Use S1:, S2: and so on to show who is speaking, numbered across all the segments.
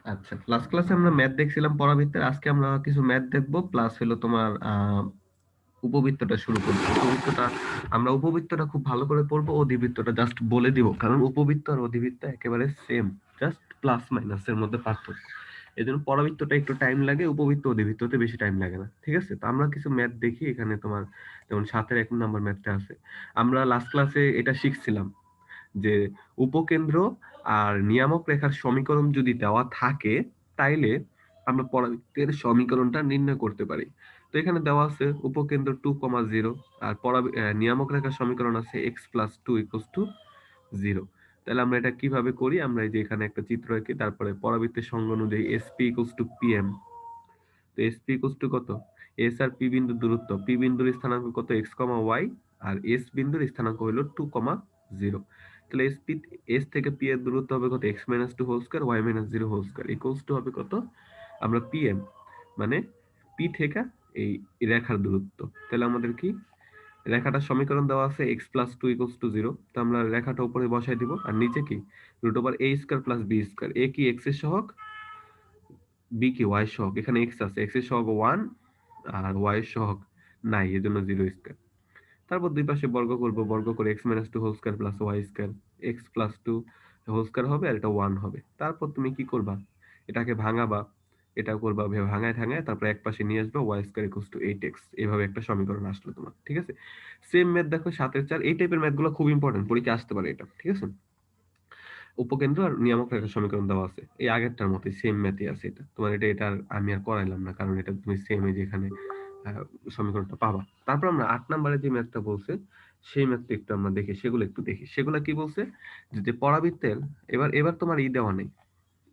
S1: আচ্ছা, লাস্ট ক্লাসে আমরা ম্যাথ দেখছিলাম পরাবৃত্তের, আজকে আমরা কিছু ম্যাথ দেখবো, প্লাস হলো তোমার উপবৃত্তটা শুরু করবো। উপবৃত্তটা আমরা উপবৃত্তটা খুব ভালো করে পড়বো, অধিবৃত্তটা জাস্ট বলে দিব, কারণ উপবৃত্ত আর অধিবৃত্ত একেবারে সেম, জাস্ট প্লাস মাইনাসের মধ্যে পার্থক্য। এই জন্য পরাবৃত্তটা একটু টাইম লাগে, উপবৃত্ত অধিবৃত্ততে বেশি টাইম লাগে না। ঠিক আছে, তো আমরা কিছু ম্যাথ দেখি। এখানে তোমার যেমন 7-এর 1 নম্বর ম্যাথটা আছে। আমরা লাস্ট ক্লাসে এটা শিখছিলাম যে উপকেন্দ্র আর নিয়ামক রেখার সমীকরণ যদি দেওয়া থাকে, তাইলে আমরা পরাবৃত্তের সমীকরণটা নির্ণয় করতে পারি। তো এখানে দেওয়া আছে উপকেন্দ্র 2,0 আর নিয়ামক রেখার সমীকরণ আছে x প্লাস 2 ইকুয়ালস টু 0। তাহলে আমরা এটা কিভাবে করি? আমরা এই যে এখানে একটা চিত্র আঁকি, তারপরে পরাবৃত্তের সঙ্গ অনুযায়ী এসপি ইকুয়ালস টু পিএম। তো এসপি ইকুয়ালস টু কত? এস আর পি বিন্দুর দূরত্ব, পি বিন্দুর স্থানাঙ্ক কত? এক্স কমা ওয়াই, আর এস বিন্দুর স্থানাঙ্ক হলো 2,0। তাহলে এস থেকে পি এর দূরত্ব হবে কত? X minus 2 whole square y minus 0 whole square equals to হবে কত? আমরা পিএম মানে পি থেকে এই রেখার দূরত্ব। তাহলে আমাদের কি রেখাটার সমীকরণ দেওয়া আছে এক্স প্লাস 2 ইকুয়ালস টু 0। তো আমরা রেখাটা উপরে বসাই দিব, আর নিচে কি root over a square plus B square. এ কি এক্স এর সহগ, বি কি ওয়াই এর সহগ। এখানে এক্স আছে, এক্স এর সহগ 1 আর ওয়াই এর সহগ নাই, এজন্য 0 স্কয়ার। তারপর দুই পাশে বর্গ করব, বর্গ করে x minus 2 whole square plus y square. X plus 2 whole square হবে, আর এটা 1 হবে। তারপর তুমি কি করবা? এটাকে ভাঙাবা, এটা করবা ভাঙায় ঠাঙায়, তারপর এক পাশে নিয়ে আসবা Y square equals two 8x। এভাবে একটা সমীকরণ আসলো তোমার। ঠিক আছে, সেম ম্যাথ দেখো 7-এর 4। এই টাইপের ম্যাথগুলো খুব ইম্পর্টেন্ট, পরীক্ষা আসতে পারে এটা। ঠিক আছে, উপকেন্দ্র আর নিয়ামক রেখার সমীকরণ দেওয়া আছে, এই আগেরটার মতোই সেম ম্যাথই আছে। এটা তোমার এটা আমি আর করাইলাম না, কারণ এটা তুমি সেম এই যে এখানে সমীকরণটা পাবা। তারপর আমরা 8 নম্বরে যে ম্যাথটা বলছে, সেই ম্যাথটা একটু আমরা দেখি, একটু দেখি সেগুলা কি বলছে। যে পরাবৃত্তের, এবার এবার তোমার দেওয়া নেই,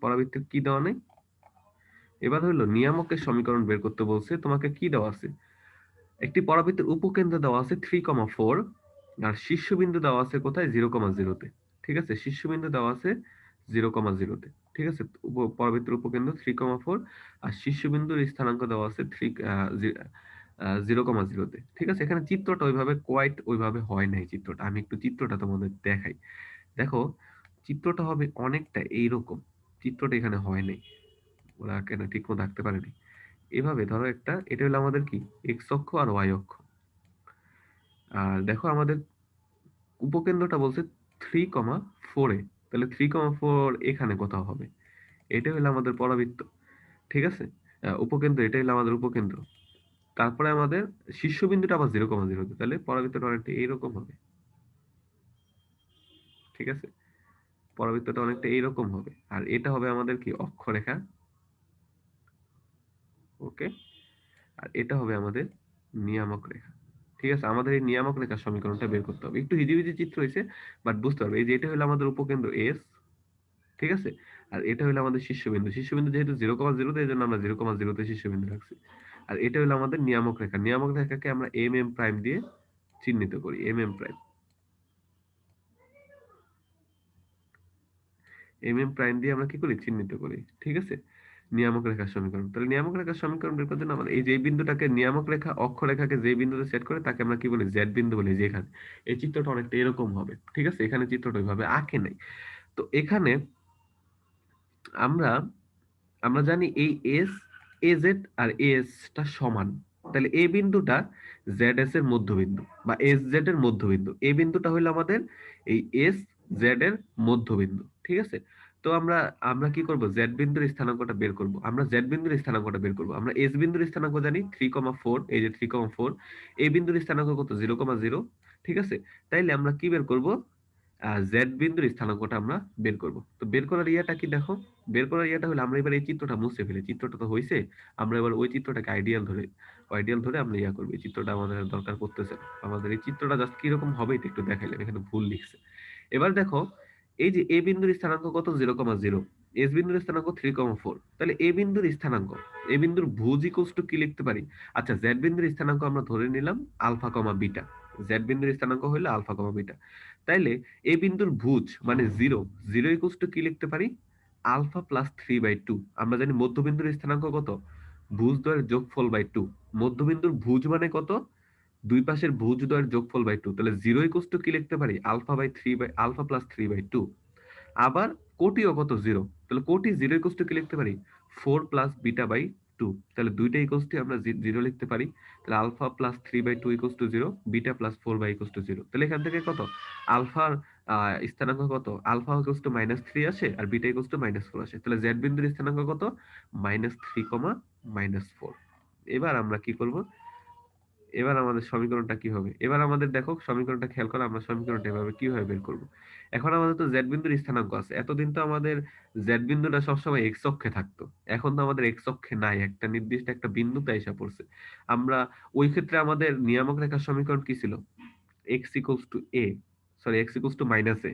S1: পরাবৃত্তের কি দেওয়া নেই, এবার হলো নিয়ামকের সমীকরণ বের করতে বলছে। তোমাকে কি দেওয়া আছে? একটি পরাবৃত্তের উপকেন্দ্র দেওয়া আছে 3,4, আর শীর্ষবিন্দু দেওয়া আছে কোথায়? 0,0-তে। ঠিক আছে, শীর্ষবিন্দু দেওয়া আছে 0,0-তে। ঠিক আছে, পরাবৃত্তের উপকেন্দ্র 3,4, আর শীর্ষবিন্দুর স্থানাঙ্ক দেওয়া আছে 0,0-তে। ঠিক আছে, এখানে চিত্রটা ওইভাবে ওইভাবে হয় নাই। চিত্রটা আমি একটু চিত্রটা তোমাদের দেখাই। দেখো, চিত্রটা হবে অনেকটা এইরকম। চিত্রটা এখানে হয় নাই, ওরা কেন ঠিক মতো আঁকতে পারেনি। এভাবে ধরো একটা, এটা হলো আমাদের কি এক্স অক্ষ আর ওয়াই অক্ষ। আর দেখো আমাদের উপকেন্দ্রটা বলছে 3,4-এ, তাহলে 3,4 এখানে কোথাও হবে। এটা হলো আমাদের পরাবৃত্ত। ঠিক আছে, উপকেন্দ্র, এটা হলো আমাদের উপকেন্দ্র। তারপরে আমাদের শীর্ষবিন্দুটা আবার 0,0-তে, তাহলে পরাবৃত্তটা অনেকটা এইরকম হবে। ঠিক আছে, পরাবৃত্তটা অনেকটা এইরকম হবে, আর এটা হবে আমাদের কি অক্ষরেখা। ওকে, আর এটা হবে আমাদের নিয়ামক রেখা। ঠিক আছে, আমাদের এই নিয়ামক রেখার সমীকরণটা বের করতে হবে। একটু হিজিবিজি চিত্র হয়েছে, বাট বুঝতে পারবে। এই যে এটা হলো আমাদের উপকেন্দ্র এস। ঠিক আছে, আর এটা হলো আমাদের শীর্ষবিন্দু। শীর্ষবিন্দু যেহেতু 0,0-তে, এই জন্য আমরা 0,0-তে শীর্ষবিন্দু রাখছি। আর এটা হলো আমাদের নিয়ামক রেখা। নিয়ামক রেখাকে আমরা এম এম প্রাইম দিয়ে চিহ্নিত করি। M M prime, M M prime দিয়ে আমরা কি করি? চিহ্নিত করি। ঠিক আছে, নিয়ামক রেখার সমীকরণ। তাহলে নিয়ামক রেখার সমীকরণ বের করার জন্য আমরা এই যে বিন্দুটাকে, নিয়ামক রেখা অক্ষরেখাকে যে বিন্দুতে সেট করে, তাকে আমরা কি বলি? জেড বিন্দু বলি। যে এখানে এই চিত্রটা অনেকটা এরকম হবে। ঠিক আছে, এখানে চিত্রটা ওইভাবে আঁকে নাই। তো এখানে আমরা আমরা জানি এই এস, এ জেড আর এস টা সমান। তাহলে এ বিন্দুটা জেড এস এর মধ্যবিন্দু, বা এস জেড এর মধ্যবিন্দু। এ বিন্দুটা হলো আমাদের এই এস জেড এর মধ্যবিন্দু। ঠিক আছে, তো আমরা আমরা কি করব? জেড বিন্দুর স্থানাঙ্কটা বের করব। আমরা জেড বিন্দুর স্থানাঙ্কটা বের করব। আমরা এস বিন্দুর স্থানাঙ্ক জানি 3,4, এই যে 3,4। এ বিন্দুর স্থানাঙ্ক কত? 0,0। ঠিক আছে, তাইলে আমরা কি বের করব? জেড বিন্দুর স্থানাঙ্কটা আমরা বের করব। তো বের করার ইয়াটা কি দেখো, বের করার ইয়াটা হলো আমরা এবার এই চিত্রটা মুছে ফেলি। চিত্রটা তো হয়েছে, আমরা এবার ওই চিত্রটাকে আইডিয়াল ধরে আমরা ইয়া করবো। এই চিত্রটা আমাদের দরকার পড়তেছে না। আমাদের এই চিত্রটা জাস্ট কিরকম হবে এটা একটু দেখাইলাম, এখানে ভুল লিখছে। এবার দেখো, এই যে এ বিন্দুর স্থানাঙ্ক কত? 0,0। এস বিন্দুর স্থানাঙ্ক 3,4। তাহলে এ বিন্দুর স্থানাঙ্ক, এ বিন্দুর ভুজ ইকুয়ালস টু কি লিখতে পারি? আচ্ছা, জেড বিন্দুর স্থানাঙ্ক আমরা ধরে নিলাম আলফা কমা বিটা। জেড বিন্দুর স্থানাঙ্ক হলো আলফা কমা বিটা। তাইলে এ বিন্দুর ভুজ মানে 0, 0 ইকুয়ালস টু কি লিখতে পারি? Alpha plus 3/2। আমরা জানি মধ্যবিন্দুর স্থানাঙ্ক কত? ভুজ দ্বয়ের যোগফল বাই 2। মধ্যবিন্দুর ভুজ মানে কত? দুই পাশের ভুজ দ্বয়ের যোগফল বাই 2। তাহলে 0 ইকুয়ালস টু কি লিখতে পারি? Alpha plus 3/2। আবার কোটিও কত 0, তাহলে কোটি 0 ইকুয়ালস টু কি লিখতে পারি 4 প্লাস বিটা বাই 2, তাহলে দুইটা ইকুয়ালস টু আমরা 0 লিখতে পারি। তাহলে alpha plus 3 by 2 equals to 0, beta plus 4 by equals to 0। তাহলে এখান থেকে কত আলফার স্থানাঙ্ক কত, আলফা ইকুয়ালস টু -3 আসে আর বিটা ইকুয়ালস টু -4 আসে। তাহলে জেড বিন্দুর স্থানাঙ্ক কত -3, -4। এবার আমরা কি করব, এবার আমাদের সমীকরণটা কি হবে, এবার আমাদের দেখো সমীকরণটা খেয়াল করো, আমরা সমীকরণটা এভাবে কিভাবে বের করব। এখন আমাদের তো জেড বিন্দুর স্থানাঙ্ক আছে, এতদিন তো আমাদের জেড বিন্দুটা সবসময় এক্স অক্ষে থাকতো, এখন তো আমাদের এক্স অক্ষে নাই, একটা নির্দিষ্ট একটা বিন্দুতে এসে পড়ছে। আমরা ওই ক্ষেত্রে আমাদের নিয়ামক রেখার সমীকরণ কি ছিল, x equals to a, sorry x equals to minus a,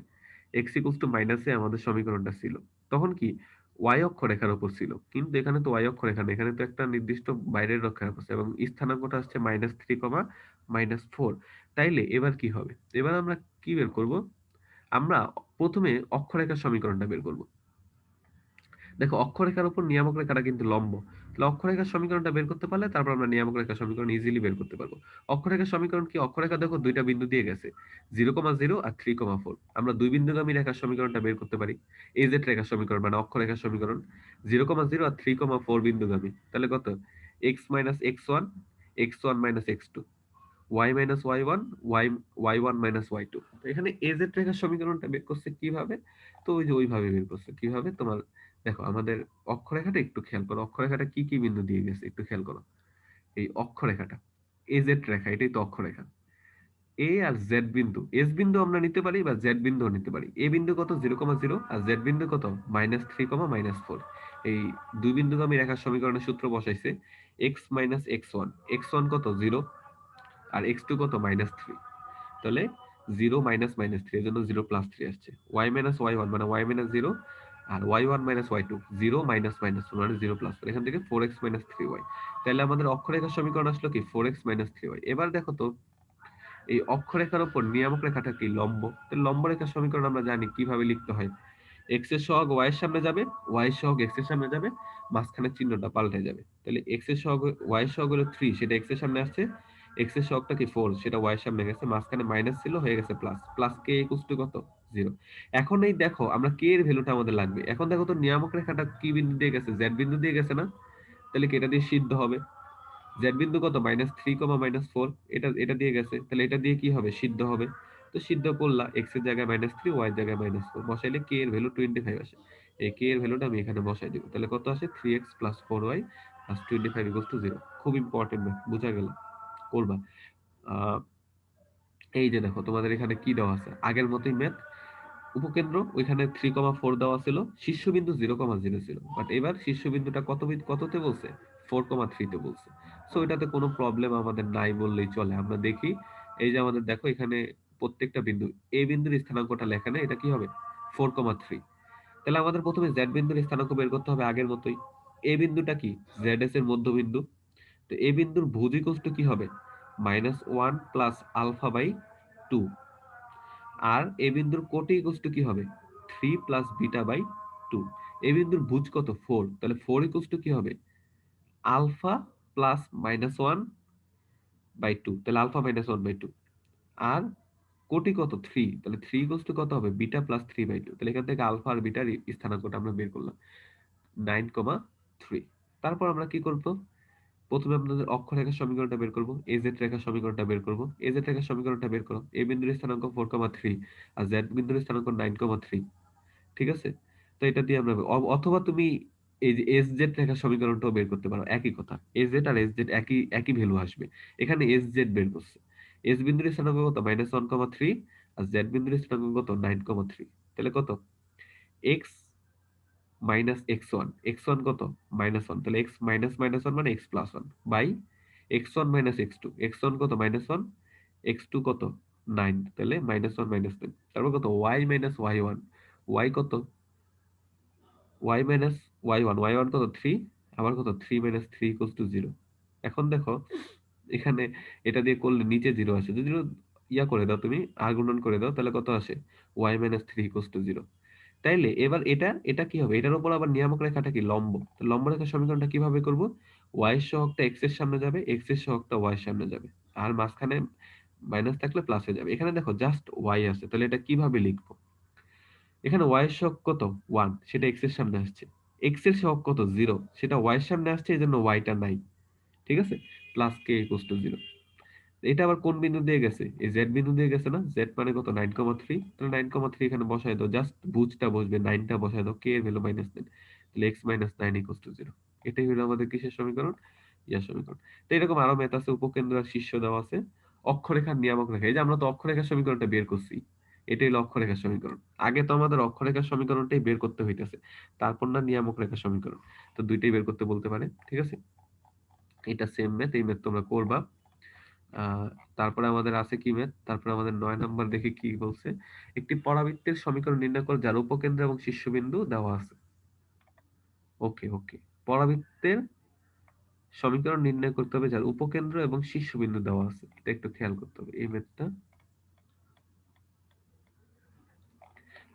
S1: x equals to minus a আমাদের সমীকরণটা ছিল। তখন কি ওয়াই অক্ষরেখার উপর ছিল, কিন্তু এখানে তো ওয়াই অক্ষরেখা নেই, এখানে তো একটা নির্দিষ্ট বাইরের রেখা আছে এবং স্থানাঙ্কটা আসছে -3, -4। তাইলে এবার কি হবে, এবার আমরা কি বের করব, আমরা প্রথমে অক্ষরেখার সমীকরণটা বের করব। দেখো অক্ষরেখার উপর নিয়ামক রেখাটা কিন্তু লম্ব, তাহলে অক্ষরেখার সমীকরণটা বের করতে পারলে তারপর আমরা নিয়ামক রেখার সমীকরণ ইজিলি বের করতে পারবো। অক্ষরেখার সমীকরণ কি, অক্ষরেখা দেখো দুইটা বিন্দু দিয়ে গেছে 0,0 আর 3,4, আমরা দুই বিন্দুগামী রেখার সমীকরণটা বের করতে পারি। এজেড রেখার সমীকরণ মানে অক্ষরেখার সমীকরণ 0,0 আর 3,4 বিন্দুগামী, তাহলে কত x minus x one, x one minus x two, y minus y one, y y one minus y two. এখানে এজেড রেখার সমীকরণটা বের করছে কিভাবে, তো ওই যে ওইভাবে বের করছে কিভাবে তোমার, দেখো আমাদের অক্ষরেখাটা একটু খেয়াল করো, অক্ষরেখাটা কি কি বিন্দু দিয়ে গেছে একটু খেয়াল করো। এই অক্ষরেখাটা এজেড রেখা, এটাই তো অক্ষরেখা। এ আর জেড বিন্দু, এস বিন্দু আমরা নিতে পারি বা জেড বিন্দু নিতে পারি। এ বিন্দু কত 0,0 আর জেড বিন্দু কত -3, -4। এই দুই বিন্দুগামী রেখার সমীকরণের সূত্র বসাইছে x minus x one, x one কত 0 আর এক্স টু কত -3, তাহলে 0 মাইনাস -3 এর জন্য 0+3 আসছে। y মাইনাস y1 মানে y মাইনাস 0 আর y1 মাইনাস y2 0 মাইনাস -1 মানে 0+4, এখান থেকে 4x 3y। তাহলে আমাদের অক্ষরেখার সমীকরণ আসলো কি 4x 3y। এবার দেখো তো এই অক্ষরেখার উপর নিয়ামক রেখাটা কি লম্ব, তো লম্ব রেখার সমীকরণ আমরা জানি কিভাবে লিখতে হয়, এক্স এর সহগ ওয়াই এর সামনে যাবে, ওয়াই এর সহগ এক্স এর সামনে যাবে, মাঝখানে চিহ্নটা পাল্টে যাবে। তাহলে এক্স এর সহগ ওয়াই এর সহগ হলো 3, সেটা এক্স এর সামনে আসছে, এক্স এর সহগটা কি 4, সেটা ওয়াই এর সামনে গেছে, মাঝখানে মাইনাস ছিল হয়ে গেছে plus, plus K equals to কত 0। এখন এই দেখো আমরা কে এর ভ্যালুটা আমাদের লাগবে, এখন দেখো তো নিয়ামক রেখাটা কি বিন্দু দিয়ে গেছে, জেড বিন্দু দিয়ে গেছে না, তাহলে কি এটা দিয়ে সিদ্ধ হবে, জেড বিন্দু কত -3, -4, এটা এটা দিয়ে গেছে, তাহলে এটা দিয়ে কি হবে সিদ্ধ হবে। তো সিদ্ধ করলা এক্স এর জায়গায় -3, ওয়াই এর জায়গায় -4 বসাইলে কে এর ভ্যালু 25 আসে। এই কে এর ভ্যালুটা আমি এখানে বসাই দিব, তাহলে কত আসে 3x + 4y + 25 = 0। খুব ইম্পর্টেন্ট ম্যাথ, বুঝা গেল, করবা। আহ এই যে দেখো তোমাদের এখানে কি দেওয়া আছে, আগের মতোই ম্যাথ, উপকেন্দ্র ওইখানে 3,4 দেওয়া ছিল, শীর্ষবিন্দু 0,0 ছিল, বাট এবার শীর্ষবিন্দুটা কততে বলছে 4,3 তে বলছে। সো এটাতে কোনো প্রবলেম আমাদের নাই বললেই চলে। আমরা দেখি এই যে আমাদের দেখো এখানে প্রত্যেকটা বিন্দু, এ বিন্দুর স্থানাঙ্কটা লেখা নেই, এটা কি হবে 4,3। তাহলে আমাদের প্রথমে জেড বিন্দুর স্থানাঙ্ক বের করতে হবে আগের মতোই। এ বিন্দুটা কি জেড এস এর মধ্যবিন্দু, তো এ বিন্দুর ভুজ ইকুয়ালস টু কি হবে -1 প্লাস আলফা বাই 2, আর এ বিন্দুর কোটি ইকুয়ালস টু কি হবে 3 প্লাস বিটা বাই 2। এ বিন্দুর ভুজ কত 4, তাহলে 4 ইকুয়ালস টু কি হবে আলফা প্লাস -1/2, তাহলে আলফা -1/2। আর কোটি কত 3, তাহলে 3 ইকুয়ালস টু কত হবে বিটা প্লাস 3/2। তাহলে এখান থেকে আলফা আর বিটার স্থানাঙ্কটা আমরা বের করলাম 9,3। তারপর আমরা কি করব, প্রথমে আপনাদের অক্ষরেখার সমীকরণটা বের করব, এজেড রেখার সমীকরণটা বের করব। এজেড রেখার সমীকরণটা বের করো, এ বিন্দুর স্থানাঙ্ক 4,3 আর জেড বিন্দুর স্থানাঙ্ক 9,3, ঠিক আছে। তো এটা দিয়ে আমরা অথবা তুমি এই যে এস জেড রেখার সমীকরণটাও বের করতে পারো, একই কথা, এস জেড আর এস জেড একই একই ভ্যালু আসবে। এখানে এস জেড বের করছে, এস বিন্দুর স্থানাঙ্ক কত -1,3 আর জেড বিন্দুর স্থানাঙ্ক কত 9,3, তাহলে কত x minus x one, x one কত -1, তাহলে এক্স মাইনাস -1 মানে x plus 1 by x one minus x two, x one কত -1, এক্স টু কত 9, তাহলে -1 - 9, তারপর কত y minus y one, y কত y minus y one, y one কত 3, আবার কত 3 - 3 = 0। এখন দেখো এখানে এটা দিয়ে করলে নিচে 0 আসে, যদি ইয়া করে দাও তুমি আর গুণন করে দাও তাহলে কত আসে ওয়াই মাইনাস 3 = 0। তাইলে এবার এটা এটা কি হবে, এটার উপর আবার নিয়ামক রেখাটা কি লম্ব, তো লম্ব রেখার সমীকরণটা কিভাবে করব, ওয়াই এর সহগটা এক্স এর সামনে যাবে, এক্স এর সহগটা ওয়াই এর সামনে যাবে, আর মাঝখানে মাইনাস থাকলে প্লাস হয়ে যাবে। এখানে দেখো জাস্ট ওয়াই আছে, তাহলে এটা কিভাবে লিখবো, এখানে y এর সহগ কত 1, সেটা x এর সামনে আসছে। x এর সহগ কত 0, সেটা y এর সামনে আসছে, এজন্য y টা নাই। ঠিক আছে, প্লাস k ইকুয়ালস টু 0। এটা আবার কোন বিন্দু দিয়ে গেছে? এই z বিন্দু দিয়ে গেছে না? z মানে কত 9,3, তাহলে 9,3 এখানে বসায় দাও, জাস্ট বুঝটা বসবে, 9 টা বসায় দাও, k এর ভ্যালু -9, তাহলে x - 9 ইকুয়ালস টু 0। এটাই হলো আমাদের কিসের সমীকরণ? ইয়ার সমীকরণ। তো এরকম আরো ম্যাথ আছে, উপকেন্দ্র আর শীর্ষ দেওয়া আছে, অক্ষরেখার নিয়ামক রেখা। এই যে আমরা তো অক্ষরেখার সমীকরণটা বের করছি, এটাই হলো অক্ষরেখার সমীকরণ। আগে তো আমাদের অক্ষরেখার সমীকরণটাই বের করতে হইতেছে, তারপর না নিয়ামক রেখার সমীকরণ। তো দুইটাই বের করতে বলতে পারে, ঠিক আছে। এটা সেম ম্যাথ, এই ম্যাথ তোমরা করবা। আহ তারপরে আমাদের আছে কি ম্যাথ, তারপরে আমাদের 9 নাম্বার দেখে কি বলছে, একটি পরাবৃত্তের সমীকরণ নির্ণয় করো যার উপকেন্দ্র এবং শীর্ষবিন্দু দেওয়া আছে। ওকে ওকে, পরাবৃত্তের সমীকরণ নির্ণয় করতে হবে যার উপকেন্দ্র এবং শীর্ষবিন্দু দেওয়া আছে, এটা একটু খেয়াল করতে হবে এই ম্যাথটা।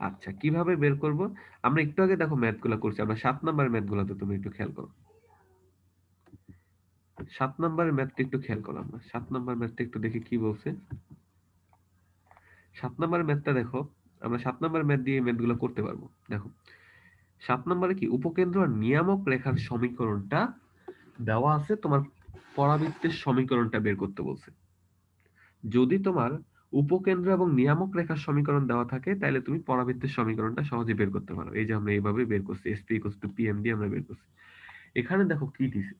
S1: আচ্ছা, কিভাবে বের করব? আমরা একটু আগে দেখো ম্যাথগুলো করছি, আমরা 7 নাম্বারের ম্যাথগুলোতে তুমি একটু খেয়াল করো। 7 নাম্বারের ম্যাথটা একটু খেয়াল করো, আমরা 7 নাম্বার ম্যাথটা একটু দেখি কি বলছে। 7 নাম্বারের ম্যাথটা দেখো, আমরা 7 নাম্বার ম্যাথ দিয়ে এই ম্যাথগুলো করতে পারবো। দেখো 7 নম্বরে কি, উপকেন্দ্র আর নিয়ামক রেখার সমীকরণটা দেওয়া আছে, তোমার পরাবৃত্তের সমীকরণটা বের করতে বলছে। যদি তোমার উপকেন্দ্র এবং নিয়ামক রেখার সমীকরণ দেওয়া থাকে, তাহলে তুমি পরাবৃত্তের সমীকরণটা সহজে বের করতে পারো। এই যে আমরা এইভাবে বের করছি, SP = PM দিয়ে আমরা বের করছি। এখানে দেখো কি দিছে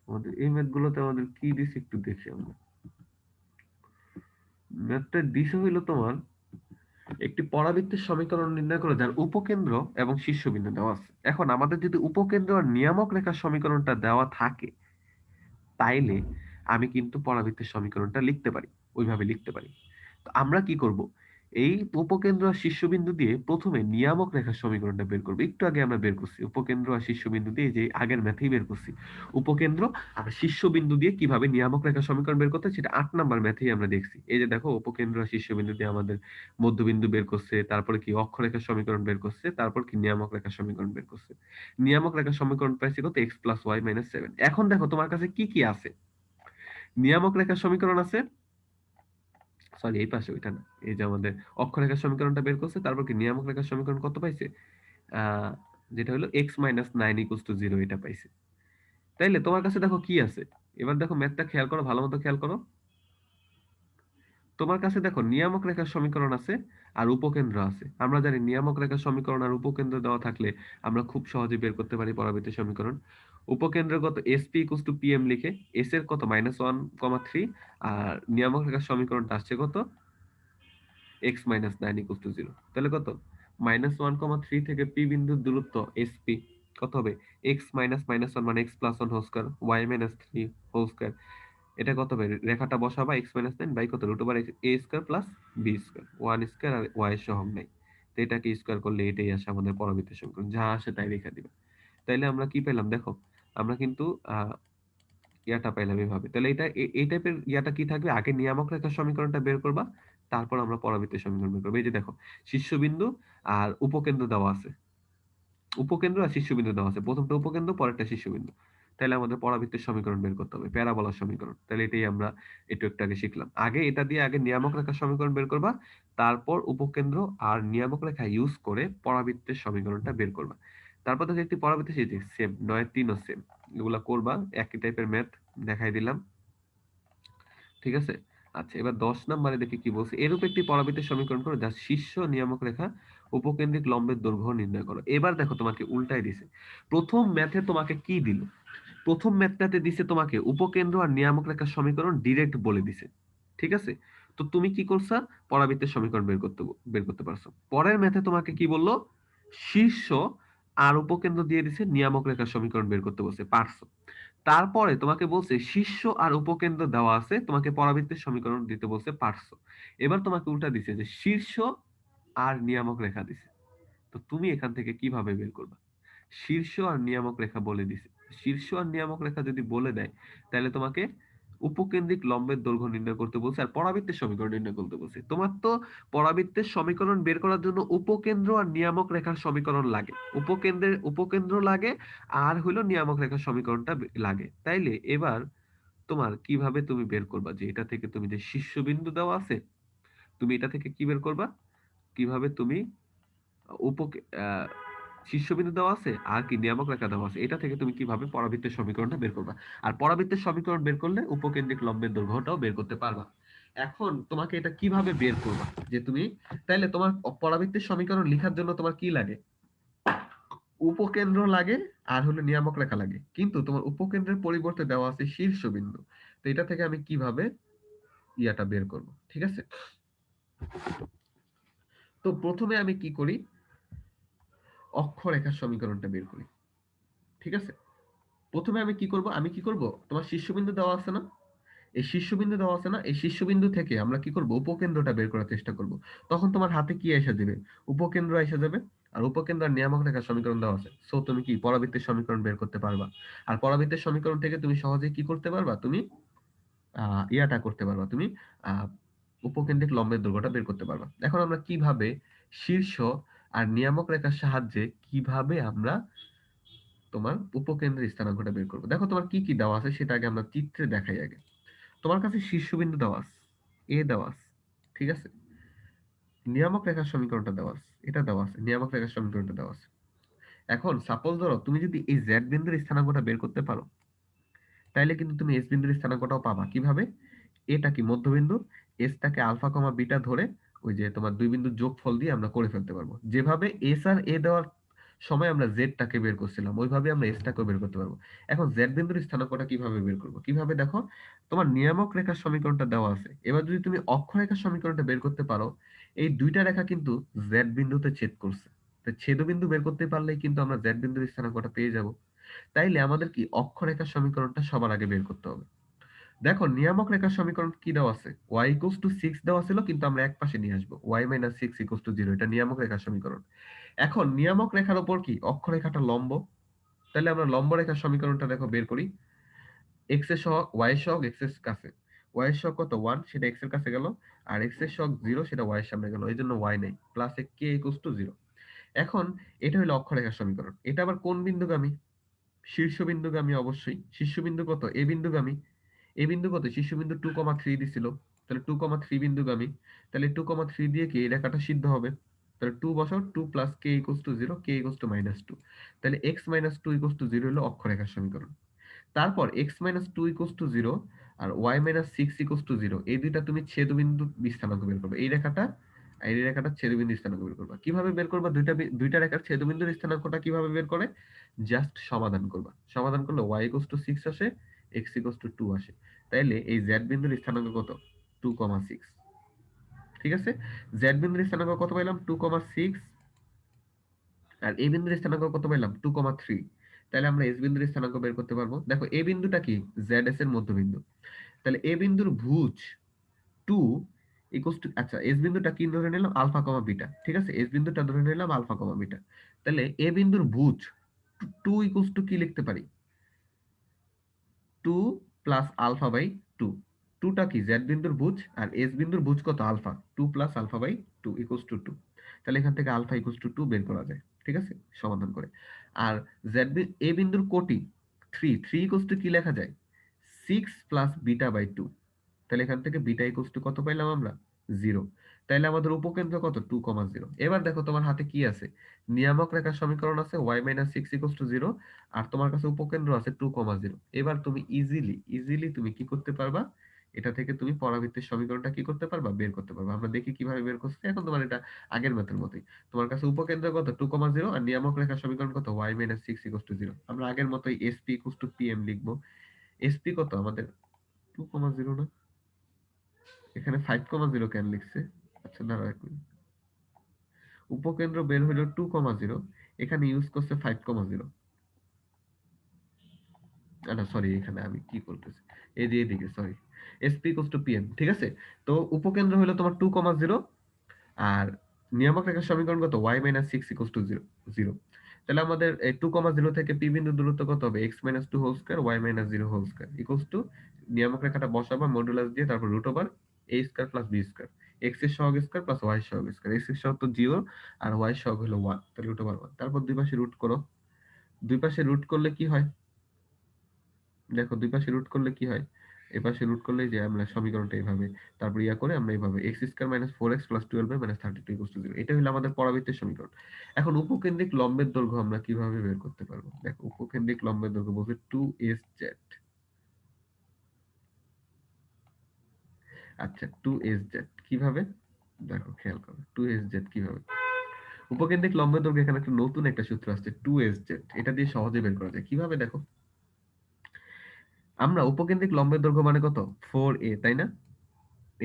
S1: আমাদের, এই ম্যাথগুলোতে আমাদের কি দিছে একটু দেখি আমরা। ম্যাথটা দিছে হইলো তোমার, একটি পরাবৃত্তের সমীকরণ নির্ণয় করো যার উপকেন্দ্র এবং শীর্ষবিন্দু দেওয়া আছে। এখন আমাদের যদি উপকেন্দ্র আর নিয়ামক রেখার সমীকরণটা দেওয়া থাকে, তাইলে আমি কিন্তু পরাবৃত্তের সমীকরণটা লিখতে পারি, ওইভাবে লিখতে পারি। তো আমরা কি করব, এই উপকেন্দ্র আর শীর্ষবিন্দু দিয়ে প্রথমে নিয়ামক রেখার সমীকরণটা বের করব। একটু আগে আমরা বের করছি উপকেন্দ্র আর শীর্ষবিন্দু দিয়ে, যে আগের ম্যাথেই বের করছি উপকেন্দ্র আর শীর্ষবিন্দু দিয়ে কিভাবে নিয়ামক রেখার সমীকরণ বের করতে, সেটা 8 নাম্বার ম্যাথেই আমরা দেখছি। এই যে দেখো, উপকেন্দ্র আর শীর্ষবিন্দু দিয়ে আমাদের মধ্যবিন্দু বের করছে, তারপরে কি অক্ষরেখার সমীকরণ বের করছে, তারপর কি নিয়ামক রেখার সমীকরণ বের করছে। নিয়ামক রেখার সমীকরণ পাইছি কত, x + y - 7। এখন দেখো তোমার কাছে কি কি আছে। নিয়ামক রেখার সমীকরণ আছে, সরি এই পাশে, ওইটা না, এই যে আমাদের অক্ষরেখার সমীকরণটা বের করছে, তারপর কি নিয়ামক রেখার সমীকরণ কত পাইছে, আহ যেটা হলো x - 9 = 0, এটা পাইছে। তাইলে তোমার কাছে দেখো কি আছে, এবার দেখো ম্যাথটা খেয়াল করো, ভালো মতো খেয়াল করো। তোমার কাছে দেখো নিয়ামক রেখার সমীকরণ আছে আর উপকেন্দ্র আছে। আমরা জানি নিয়ামক রেখার সমীকরণ আর উপকেন্দ্র দেওয়া থাকলে আমরা খুব সহজে বের করতে পারি পরাবৃত্তের সমীকরণ। উপকেন্দ্র কত, SP = PM লিখে, s এর কত -1,3, আর নিয়ামক রেখার সমীকরণটা আসছে কত, x - 9 = 0। তাহলে কত, -1,3 থেকে p বিন্দুর দূরত্ব SP কত হবে, x - -1 মানে x + 1 whole square, y - 3 whole square. এটা কত হবে, রেখাটা বসাবা, x - 9 বাই কত, √a² plus b square, 1 square আর y এর সহগ নাই। তো এটাকে স্কয়ার করলে এটাই আসে আমাদের পরাবৃত্তের সমীকরণ, যা আসে তাই রেখে দিবা। তাইলে আমরা কি পেলাম দেখো, আমরা কিন্তু ইয়াটা পাইলাম এভাবে। তাহলে এটা এই টাইপের ইয়াটা কি থাকবে, আগে নিয়ামক রেখার সমীকরণটা বের করবা, তারপর আমরা পরাবৃত্তের সমীকরণ বের করবো। এই যে দেখো, শীর্ষবিন্দু আর উপকেন্দ্র দেওয়া আছে, উপকেন্দ্র আর শীর্ষবিন্দু দেওয়া আছে, প্রথমটা উপকেন্দ্র পরেরটা শীর্ষবিন্দু। তাহলে আমাদের পরাবৃত্তের সমীকরণ বের করতে হবে, প্যারাবোলার সমীকরণ। তাহলে এটাই আমরা একটু আগে শিখলাম। আগে এটা দিয়ে আগে নিয়ামক রেখার সমীকরণ বের করবা, তারপর উপকেন্দ্র আর নিয়ামক রেখা ইউজ করে পরাবৃত্তের সমীকরণটা বের করবা। তারপর দেখো একটি পরাবৃত্ত সেটি সেম, 9 3 ও সেম, এগুলা করবা, একই টাইপের ম্যাথ দেখাই দিলাম। ঠিক আছে। আচ্ছা, এবার 10 নম্বরে দেখি কি বলছে, এরূপ একটি পরাবৃত্তের সমীকরণ করো যার শীর্ষ নিয়ামক রেখা উপকেন্দ্রিক লম্বের দৈর্ঘ্য নির্ণয় করো। এবার দেখো তোমাকে উল্টাই দিছে। প্রথম ম্যাথে তোমাকে কি দিল, প্রথম ম্যাথটাতে দিছে তোমাকে উপকেন্দ্র আর নিয়ামক রেখার সমীকরণ ডিরেক্ট বলে দিছে। ঠিক আছে। তো তুমি কি করছা, পরাবৃত্তের সমীকরণ বের করতে পারছো। পরের ম্যাথে তোমাকে কি বললো, শীর্ষ আর উপকেন্দ্র দিয়ে দিছে, নিয়ামক রেখার সমীকরণ বের করতে বলছে, পারছো। তারপরে তোমাকে বলছে শীর্ষ আর উপকেন্দ্র দেওয়া আছে, তোমাকে পরাবৃত্তের সমীকরণ দিতে বলছে, পারছো। এবার তোমাকে উল্টা দিছে যে শীর্ষ আর নিয়ামক রেখা দিছে। তো তুমি এখান থেকে কিভাবে বের করবা, শীর্ষ আর নিয়ামক রেখা বলে দিছে। শীর্ষ আর নিয়ামক রেখা যদি বলে দেয়, তাহলে তোমাকে উপকেন্দ্রিক লম্বের দৈর্ঘ্য নির্ণয় করতে বলছে আর পরাবৃত্তের সমীকরণ নির্ণয় করতে বলছে। তোমার তো পরাবৃত্তের সমীকরণ বের করার জন্য উপকেন্দ্র আর নিয়ামক রেখার সমীকরণ লাগে, উপকেন্দ্র লাগে, আর হইলো নিয়ামক রেখার সমীকরণটা লাগে। তাইলে এবার তোমার কিভাবে তুমি বের করবা, যে এটা থেকে তুমি যে শীর্ষবিন্দু দেওয়া আছে, তুমি এটা থেকে কি বের করবা, কিভাবে তুমি উপ শীর্ষবিন্দু দেওয়া আছে আর কি নিয়ামক রেখা দেওয়া আছে, এটা থেকে তুমি কিভাবে পরাবৃত্তের সমীকরণটা বের করবা। আর পরাবৃত্তের সমীকরণ বের করলে উপকেন্দ্রিক লম্বের দৈর্ঘ্যটাও বের করতে পারবা। এখন তোমাকে এটা কিভাবে বের করবা, যে তুমি তাইলে তোমার পরাবৃত্তের সমীকরণ লেখার জন্য তোমার কি লাগে, উপকেন্দ্র লাগে আর হলো নিয়ামক রেখা লাগে, কিন্তু তোমার উপকেন্দ্রের পরিবর্তে দেওয়া আছে শীর্ষবিন্দু। তো এটা থেকে আমি কিভাবে ইয়াটা বের করব, ঠিক আছে। তো প্রথমে আমি কি করি, অক্ষরেখার সমীকরণটা বের করি, ঠিক আছে। প্রথমে আমি কি করব, তোমার শীর্ষবিন্দু দেওয়া আছে না, এই শীর্ষবিন্দু দেওয়া আছে না, এই শীর্ষবিন্দু থেকে আমরা কি করব, উপকেন্দ্রটা বের করার চেষ্টা করব। তখন তোমার হাতে কি এসে যাবে, উপকেন্দ্র এসে যাবে। আর উপকেন্দ্র আর নিয়ামক রেখার সমীকরণ দেওয়া আছে, সো তুমি কি পরাবৃত্তের সমীকরণ বের করতে পারবা। আর পরাবৃত্তের সমীকরণ থেকে তুমি সহজেই কি করতে পারবা, তুমি ইয়াটা করতে পারবা, তুমি আহ উপকেন্দ্রিক লম্বের দৈর্ঘ্যটা বের করতে পারবা। এখন আমরা কিভাবে শীর্ষ আর নিয়ামক রেখার সাহায্যে কিভাবে আমরা তোমার উপকেন্দ্রের স্থানাঙ্কটা বের করবো। দেখো তোমার কি কি দেওয়া আছে সেটা আগে আমরা চিত্রে দেখাই আগে। তোমার কাছে শীর্ষবিন্দু দেওয়া আছে, এ দেওয়া আছে, ঠিক আছে। নিয়ামক রেখার সমীকরণটা দেওয়া আছে, এটা দেওয়া আছে, নিয়ামক রেখার সমীকরণটা দেওয়া আছে। এখন সাপোজ ধরো তুমি যদি এই জেড বিন্দুর স্থানাঙ্কটা বের করতে পারো, তাইলে কিন্তু তুমি এস বিন্দুর স্থানাঙ্কটাও পাবা। কিভাবে, এটা কি মধ্যবিন্দু, এসটাকে আলফা কমা বিটা ধরে ওই যে তোমার দুই বিন্দুর যোগফল দিয়ে আমরা করে ফেলতে পারবো। যেভাবে এস আর এ দেওয়ার সময় আমরা জেডটাকে বের করছিলাম, ওইভাবে আমরা এসটাকেও বের করতে পারবো। এখন জেড বিন্দুর স্থানাঙ্কটা কিভাবে বের করবো, কিভাবে দেখো, তোমার নিয়ামক রেখার সমীকরণটা দেওয়া আছে, এবার যদি তুমি অক্ষরেখার সমীকরণটা বের করতে পারো, এই দুইটা রেখা কিন্তু জেড বিন্দুতে ছেদ করছে, তো ছেদবিন্দু বের করতে পারলেই কিন্তু আমরা জেড বিন্দুর স্থানাঙ্কটা পেয়ে যাব। তাইলে আমাদের কি অক্ষরেখার সমীকরণটা সবার আগে বের করতে হবে। দেখো নিয়ামক রেখার সমীকরণ কি দেওয়া আছে, y ইকুয়ালস টু 6 দেওয়া ছিল, কিন্তু আমরা এক পাশে নিয়ে আসবো, y মাইনাস 6 ইকুয়ালস টু 0, এটা নিয়ামক রেখার সমীকরণ। এখন নিয়ামক রেখার উপর কি অক্ষরেখাটা লম্ব, তাহলে আমরা লম্ব রেখার সমীকরণটা দেখো বের করি। x এর সহগ y এর সহগ x এর কাছে, y এর সহগ কত 1, সেটা x এর কাছে গেল, আর x এর সহগ 0, সেটা y এর সামনে গেল, এই জন্য y নেই, প্লাস k ইকুয়ালস টু 0। এখন এটা হলো অক্ষরেখার সমীকরণ। এটা আবার কোন বিন্দুগামী, শীর্ষবিন্দুগামী অবশ্যই। শীর্ষবিন্দু কত, এ বিন্দুগামী। এ বিন্দু কত, শীর্ষবিন্দু 2,3 দিছিল, তাহলে 2,3 বিন্দুগামী। তাহলে 2,3 দিয়ে কি এই রেখাটা সিদ্ধ হবে, তাহলে 2 বসাও, 2 plus K equals to 0, K equals to -2। তাহলে x মাইনাস 2 ইকুয়ালস টু 0 হলো অক্ষরেখার সমীকরণ। তারপর x মাইনাস 2 ইকুয়ালস টু 0 আর y মাইনাস 6 ইকুয়ালস টু 0, এই দুইটা তুমি ছেদবিন্দু স্থানাঙ্ক বের করবে। এই রেখাটা আর এই রেখাটা ছেদবিন্দু স্থানাঙ্ক বের করবা। কিভাবে বের করবা, দুইটা রেখার ছেদবিন্দুর স্থানাঙ্কটা কিভাবে বের করে, জাস্ট সমাধান করবা। সমাধান করলে y ইকুয়ালস টু 6 আসে, x ইকুয়ালস টু 2 আসে। তাইলে এই z বিন্দুর স্থানাঙ্ক কত, 2,6। ঠিক আছে, z বিন্দুর স্থানাঙ্ক কত পাইলাম, 2,6। আর এই বিন্দুর স্থানাঙ্ক কত পাইলাম, 2,3। তাহলে আমরা এস বিন্দুর স্থানাঙ্ক বের করতে পারবো। দেখো এই বিন্দুটা কি, জেড এস এর মধ্যবিন্দু। তাহলে এ বিন্দুর ভুজ 2 ইকুয়ালস টু, আচ্ছা এস বিন্দুটা কি ধরে নিলাম, আলফা কমা বিটা, ঠিক আছে, এস বিন্দুটা ধরে নিলাম আলফা কমা বিটা। তাহলে এ বিন্দুর ভুজ 2 ইকুয়ালস টু কি লিখতে পারি, 2 প্লাস আলফা বাই 2। 2টা কি জেড বিন্দুর ভুজ, আর এস বিন্দুর ভুজ কত alpha, 2 plus alpha by 2 equals to 2। তাহলে এখান থেকে আলফা ইকুয়ালস টু 2 বের করা যায়, ঠিক আছে, সমাধান করে। আর এ বিন্দুর কোটি 3, 3 ইকুয়ালস টু কি লেখা যায়, 6 প্লাস বিটা বাই 2। তাহলে এখান থেকে বিটা ইকুয়ালস টু কত পাইলাম আমরা, 0। তাহলে আমাদের উপকেন্দ্র কত, 2,0। এবার দেখো তোমার হাতে কি আছে, নিয়ামক রেখার সমীকরণ আছে, y মাইনাস 6 ইকুয়ালস টু 0, আর তোমার কাছে উপকেন্দ্র আছে 2,0। এবার তুমি ইজিলি তুমি কি করতে পারবা, এটা থেকে তুমি পরাবৃত্তের সমীকরণটা কি করতে পারবা, বের করতে পারবা। আমরা দেখি কিভাবে বের করছি। এখন তোমার এটা আগের ম্যাথের মতোই, তোমার কাছে উপকেন্দ্র কত 2,0 আর নিয়ামক রেখার সমীকরণ কত, y মাইনাস 6 ইকুয়ালস টু 0। আমরা আগের মতোই sp ইকুয়ালস টু pm লিখবো। sp কত আমাদের 2,0 না, এখানে 5,0 কেন লিখছে, আচ্ছা দাঁড়াও এক মিনিট। উপকেন্দ্র বের হলো 2,0, এখানে ইউজ করছে 5,0। না সরি, এখানে আমি কি করতেছি, এই যে এদিকে sorry, SP equals to PM, ঠিক আছে। তো উপকেন্দ্র হলো তোমার 2,0, আর নিয়ামক রেখার সমীকরণ কত, y মাইনাস 6 ইকুয়ালস টু 0। তাহলে আমাদের 2,0 থেকে পি বিন্দুর দূরত্ব কত হবে, x minus 2 whole square, y minus 0 whole square equals to, নিয়ামক রেখাটা বসাবা মডুলাস দিয়ে, তারপর root over a square plus b square, x এর সহগ স্কয়ার প্লাস y এর সহগ স্কয়ার। x এর সহগ তো 0 আর y এর সহগ হলো 1, তাহলে রুট ওভার 1। তারপর দুই পাশে রুট করো, দুই পাশে রুট করলে কি হয়, দেখো দুই পাশে রুট করলে কি হয়, এপাশে রুট করলে যে আমরা সমীকরণটা এইভাবে তারপর ইয়া করে আমরা এইভাবে x square minus 4x plus 12y minus 32 equal to 0। এটা হলো আমাদের পরাবৃত্তের সমীকরণ। এখন উপকেন্দ্রিক লম্বের দৈর্ঘ্য আমরা কিভাবে বের করতে পারবো? দেখো উপকেন্দ্রিক লম্বের দৈর্ঘ্য বলতে 2sz। আচ্ছা 2sz কিভাবে? দেখো খেয়াল করো 2sz কিভাবে? উপকেন্দ্রিক লম্বের দৈর্ঘ্য এখানে একটা নতুন একটা সূত্র আসছে 2sz। এটা দিয়ে সহজে বের করা যায়। কিভাবে দেখো? আমরা উপকেন্দ্রিক লম্বের দৈর্ঘ্য মানে কত? 4a তাই না?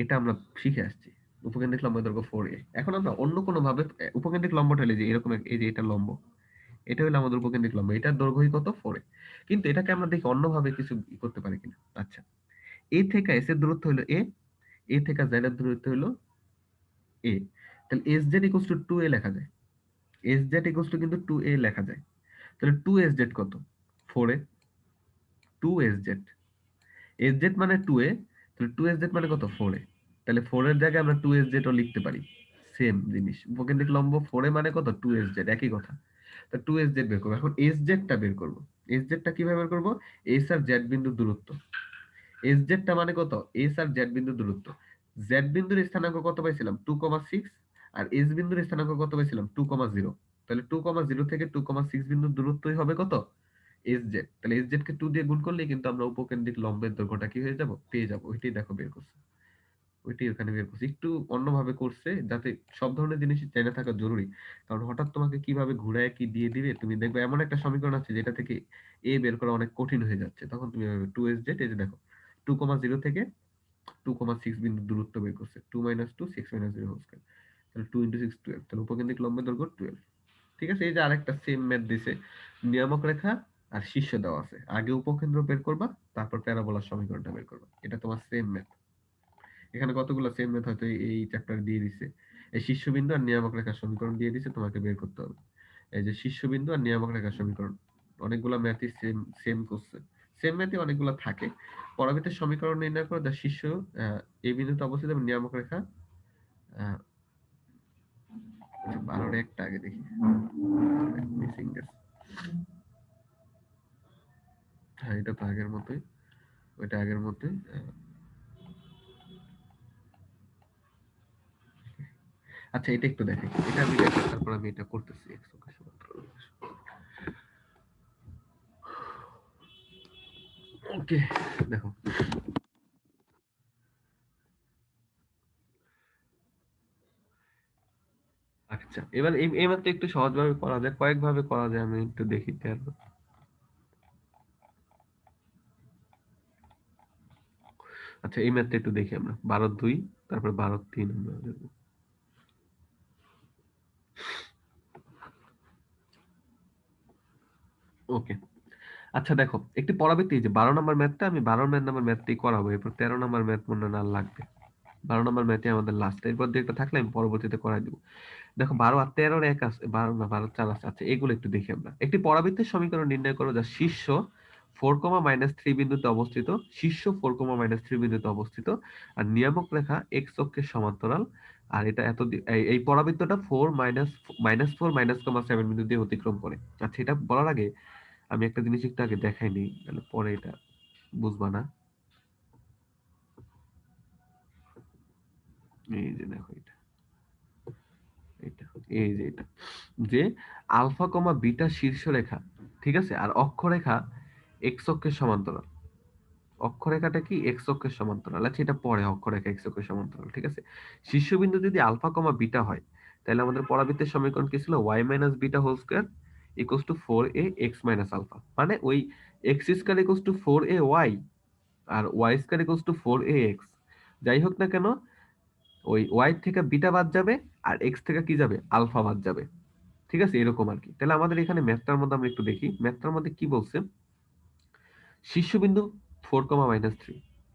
S1: এটা আমরা শিখে আসছি। উপকেন্দ্রিক লম্বের দৈর্ঘ্য 4a। এখন আমরা অন্য কোনো ভাবে উপকেন্দ্রিক লম্বটা হলে যে এরকম এই যে এটা লম্ব। এটা হলো আমাদের উপকেন্দ্রিক লম্ব। এটার দৈর্ঘ্যই কত? 4a। কিন্তু এটাকে আমরা দেখি অন্যভাবে কিছু করতে পারি কিনা। আচ্ছা। a থেকে s এর দূরত্ব হলো a থেকে z এর দূরত্ব হলো a। তাহলে sz equals to 2a লেখা যায়। sz equals to কিন্তু 2a লেখা যায়। তাহলে 2sz কত? 4a। 2sz sz মানে 2a, তাহলে 2sz মানে কত? 4a। তাহলে 4 এর জায়গায় আমরা 2sz ও লিখতে পারি। সেম জিনিস। উপকেন্দ্রিক লম্ব 4a মানে কত? 2sz একই কথা। তা 2sz বের করব। এখন sz টা বের করব। sz টা কিভাবে বের করব? s আর z বিন্দুর দূরত্ব। sz টা মানে কত? s আর z বিন্দুর দূরত্ব। z বিন্দুর স্থানাঙ্ক কত পাইছিলাম? 2,6 আর s বিন্দুর স্থানাঙ্ক কত পাইছিলাম? 2,0। তাহলে 2,0 থেকে 2,6 বিন্দুর দূরত্বই হবে কত? sz। তাহলে sz কে 2 দিয়ে গুণ করলেই কিন্তু আমরা উপকেন্দ্রিক লম্বের দৈর্ঘ্যটা কি হয়ে যাব? পেয়ে যাব। ওইটাই দেখো বের করছে। ওইটাই ওখানে বের করছে। একটু অন্যভাবে করছে যাতে সব ধরনের জিনিসই জানা থাকা জরুরি। কারণ হঠাৎ তোমাকে কিভাবে ঘুরায় কি দিয়ে দিবে তুমি দেখবে এমন একটা সমীকরণ আছে যেটা থেকে a বের করা অনেক কঠিন হয়ে যাচ্ছে। তখন তুমি ভাবে 2sz এই যে দেখো 2,0 থেকে 2,6 বিন্দু দূরত্ব বের করছে। 2 - 2 6 - 0 হোল স্কয়ার। তাহলে 2 × 6 12। তাহলে উপকেন্দ্রিক লম্বের দৈর্ঘ্য 12। ঠিক আছে? এই যে আরেকটা সেম ম্যাথ দিছে। নিয়ামক রেখা আর শীর্ষ দেওয়া আছে। আগে উপকেন্দ্র বের করবা, তারপর প্যারাবোলার সমীকরণটা বের করবা। এটা তোমার সেম ম্যাথ। এখানে কতগুলো সেম ম্যাথ হয়তো এই চ্যাপ্টারে দিয়ে দিছে। এই শীর্ষবিন্দু আর নিয়ামক রেখার সমীকরণ দিয়ে দিছে, তোমাকে বের করতে হবে। এই যে শীর্ষবিন্দু আর নিয়ামক রেখার সমীকরণ। অনেকগুলো ম্যাথই সেম সেম করছে। সেম ম্যাথই অনেকগুলো থাকে। পরবর্তী সমীকরণ নির্ণয় করো যা শীর্ষ এই বিন্দুতে অবস্থিত এবং নিয়ামক রেখা 12 একটা আগে দেখি। মিসিং গেছে। হ্যাঁ এটা তো আগের মতোই। ওইটা আগের মতোই। আচ্ছা এটা একটু দেখেন। এটা আমি দেখি তারপর আমি এটা করতেছি। ওকে দেখো আচ্ছা এবার এই মাত্র একটু সহজভাবে করা যায়, কয়েকভাবে করা যায় আমি একটু দেখি তারপর। আচ্ছা এই ম্যাথটা একটু দেখি আমরা 12-2 তারপর 12-3 আমরা দেখব। ওকে আচ্ছা দেখো একটি পরাবৃত্তি যে 12 নম্বর ম্যাথটা আমি 12 নম্বর ম্যাথটাই করাবো, এরপর 13 নম্বর ম্যাথ মনে না লাগবে। 12 নম্বর ম্যাথই আমাদের লাস্ট, এরপর দিয়ে একটা থাকলে আমি পরবর্তীতে করাই দিব। দেখো 12 আর 13 এক আছে, 12 না 12 4 আছে। আচ্ছা এগুলো একটু দেখি আমরা। একটি পরাবৃত্তের সমীকরণ নির্ণয় করো যা শীর্ষ 4, বিন্দুতে অবস্থিত, শীর্ষ 4, বিন্দুতে অবস্থিত আর নিয়ামক রেখা x অক্ষের সমান্তরাল। আর এটা এই পরাবৃত্তটা 4 -4 - 7 বিন্দু দিয়ে অতিক্রম করে। আচ্ছা এটা বলার আগে আমি একটা জিনিস একটু আগে দেখাই নিই, তাহলে পরে এটা বুঝবা না। এই যে দেখো এটা এটা এই যে এটা যে আলফা কমা বিটা শীর্ষ রেখা, ঠিক আছে, আর অক্ষরেখা এক্স অক্ষের সমান্তরাল। অক্ষরেখাটা কি? এক্স অক্ষের সমান্তরাল। আচ্ছা এটা পরে অক্ষরেখা এক্স অক্ষের সমান্তরাল, ঠিক আছে। শীর্ষবিন্দু যদি আলফা কমা বিটা হয় তাহলে আমাদের পরাবৃত্তের সমীকরণ কি ছিল? y minus beta whole square equals to 4a x minus alpha. মানে ওই x square equals to 4a y আর y square equals to 4a x। যাই হোক না কেন ওই y থেকে বিটা বাদ যাবে আর x থেকে কি যাবে? আলফা বাদ যাবে। ঠিক আছে এরকম আর কি। তাহলে আমাদের এখানে ম্যাথটার মধ্যে আমরা একটু দেখি ম্যাথটার মধ্যে কি বলছে। শীর্ষবিন্দু 4,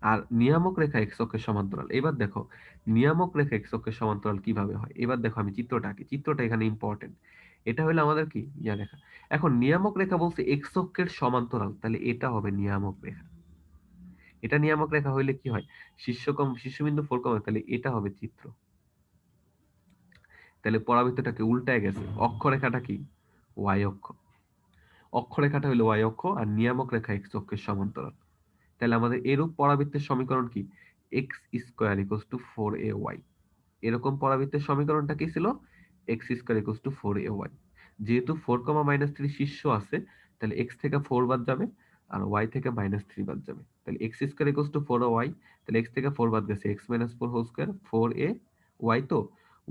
S1: আর নিয়ামক রেখা এক্স অক্ষের সমান্তরাল। এবার দেখো নিয়ামক রেখা এক্স অক্ষের সমান্তরাল কিভাবে হয়। এবার দেখো আমি চিত্রটা আঁকি, চিত্রটা এখানে ইম্পর্টেন্ট। এটা হলো আমাদের কি ইয়া রেখা। এখন নিয়ামক রেখা বলছে এক্স অক্ষের সমান্তরাল, তাহলে এটা হবে নিয়ামক রেখা। এটা নিয়ামক রেখা হইলে কি হয়? শীর্ষবিন্দু 4, তাহলে এটা হবে চিত্র। তাহলে পরাবৃত্তটাকে উল্টায় গেছে, অক্ষরেখাটা কি? ওয়াই অক্ষ। অক্ষরেখাটা হলো ওয়াই অক্ষ আর নিয়ামক রেখা এক্স অক্ষের সমান্তরাল। তাহলে আমাদের এরূপ পরাবৃত্তের সমীকরণ কি? X square equals to 4ay। এরকম পরাবৃত্তের সমীকরণটা কি ছিল? X square equals to 4ay। যেহেতু 4, -3 শীর্ষ আছে, তাহলে এক্স থেকে 4 বাদ যাবে আর ওয়াই থেকে -3 বাদ যাবে। তাহলে x square equals to 4y, তাহলে এক্স থেকে 4 বাদ গেছে, x minus 4 whole square, 4a y, তো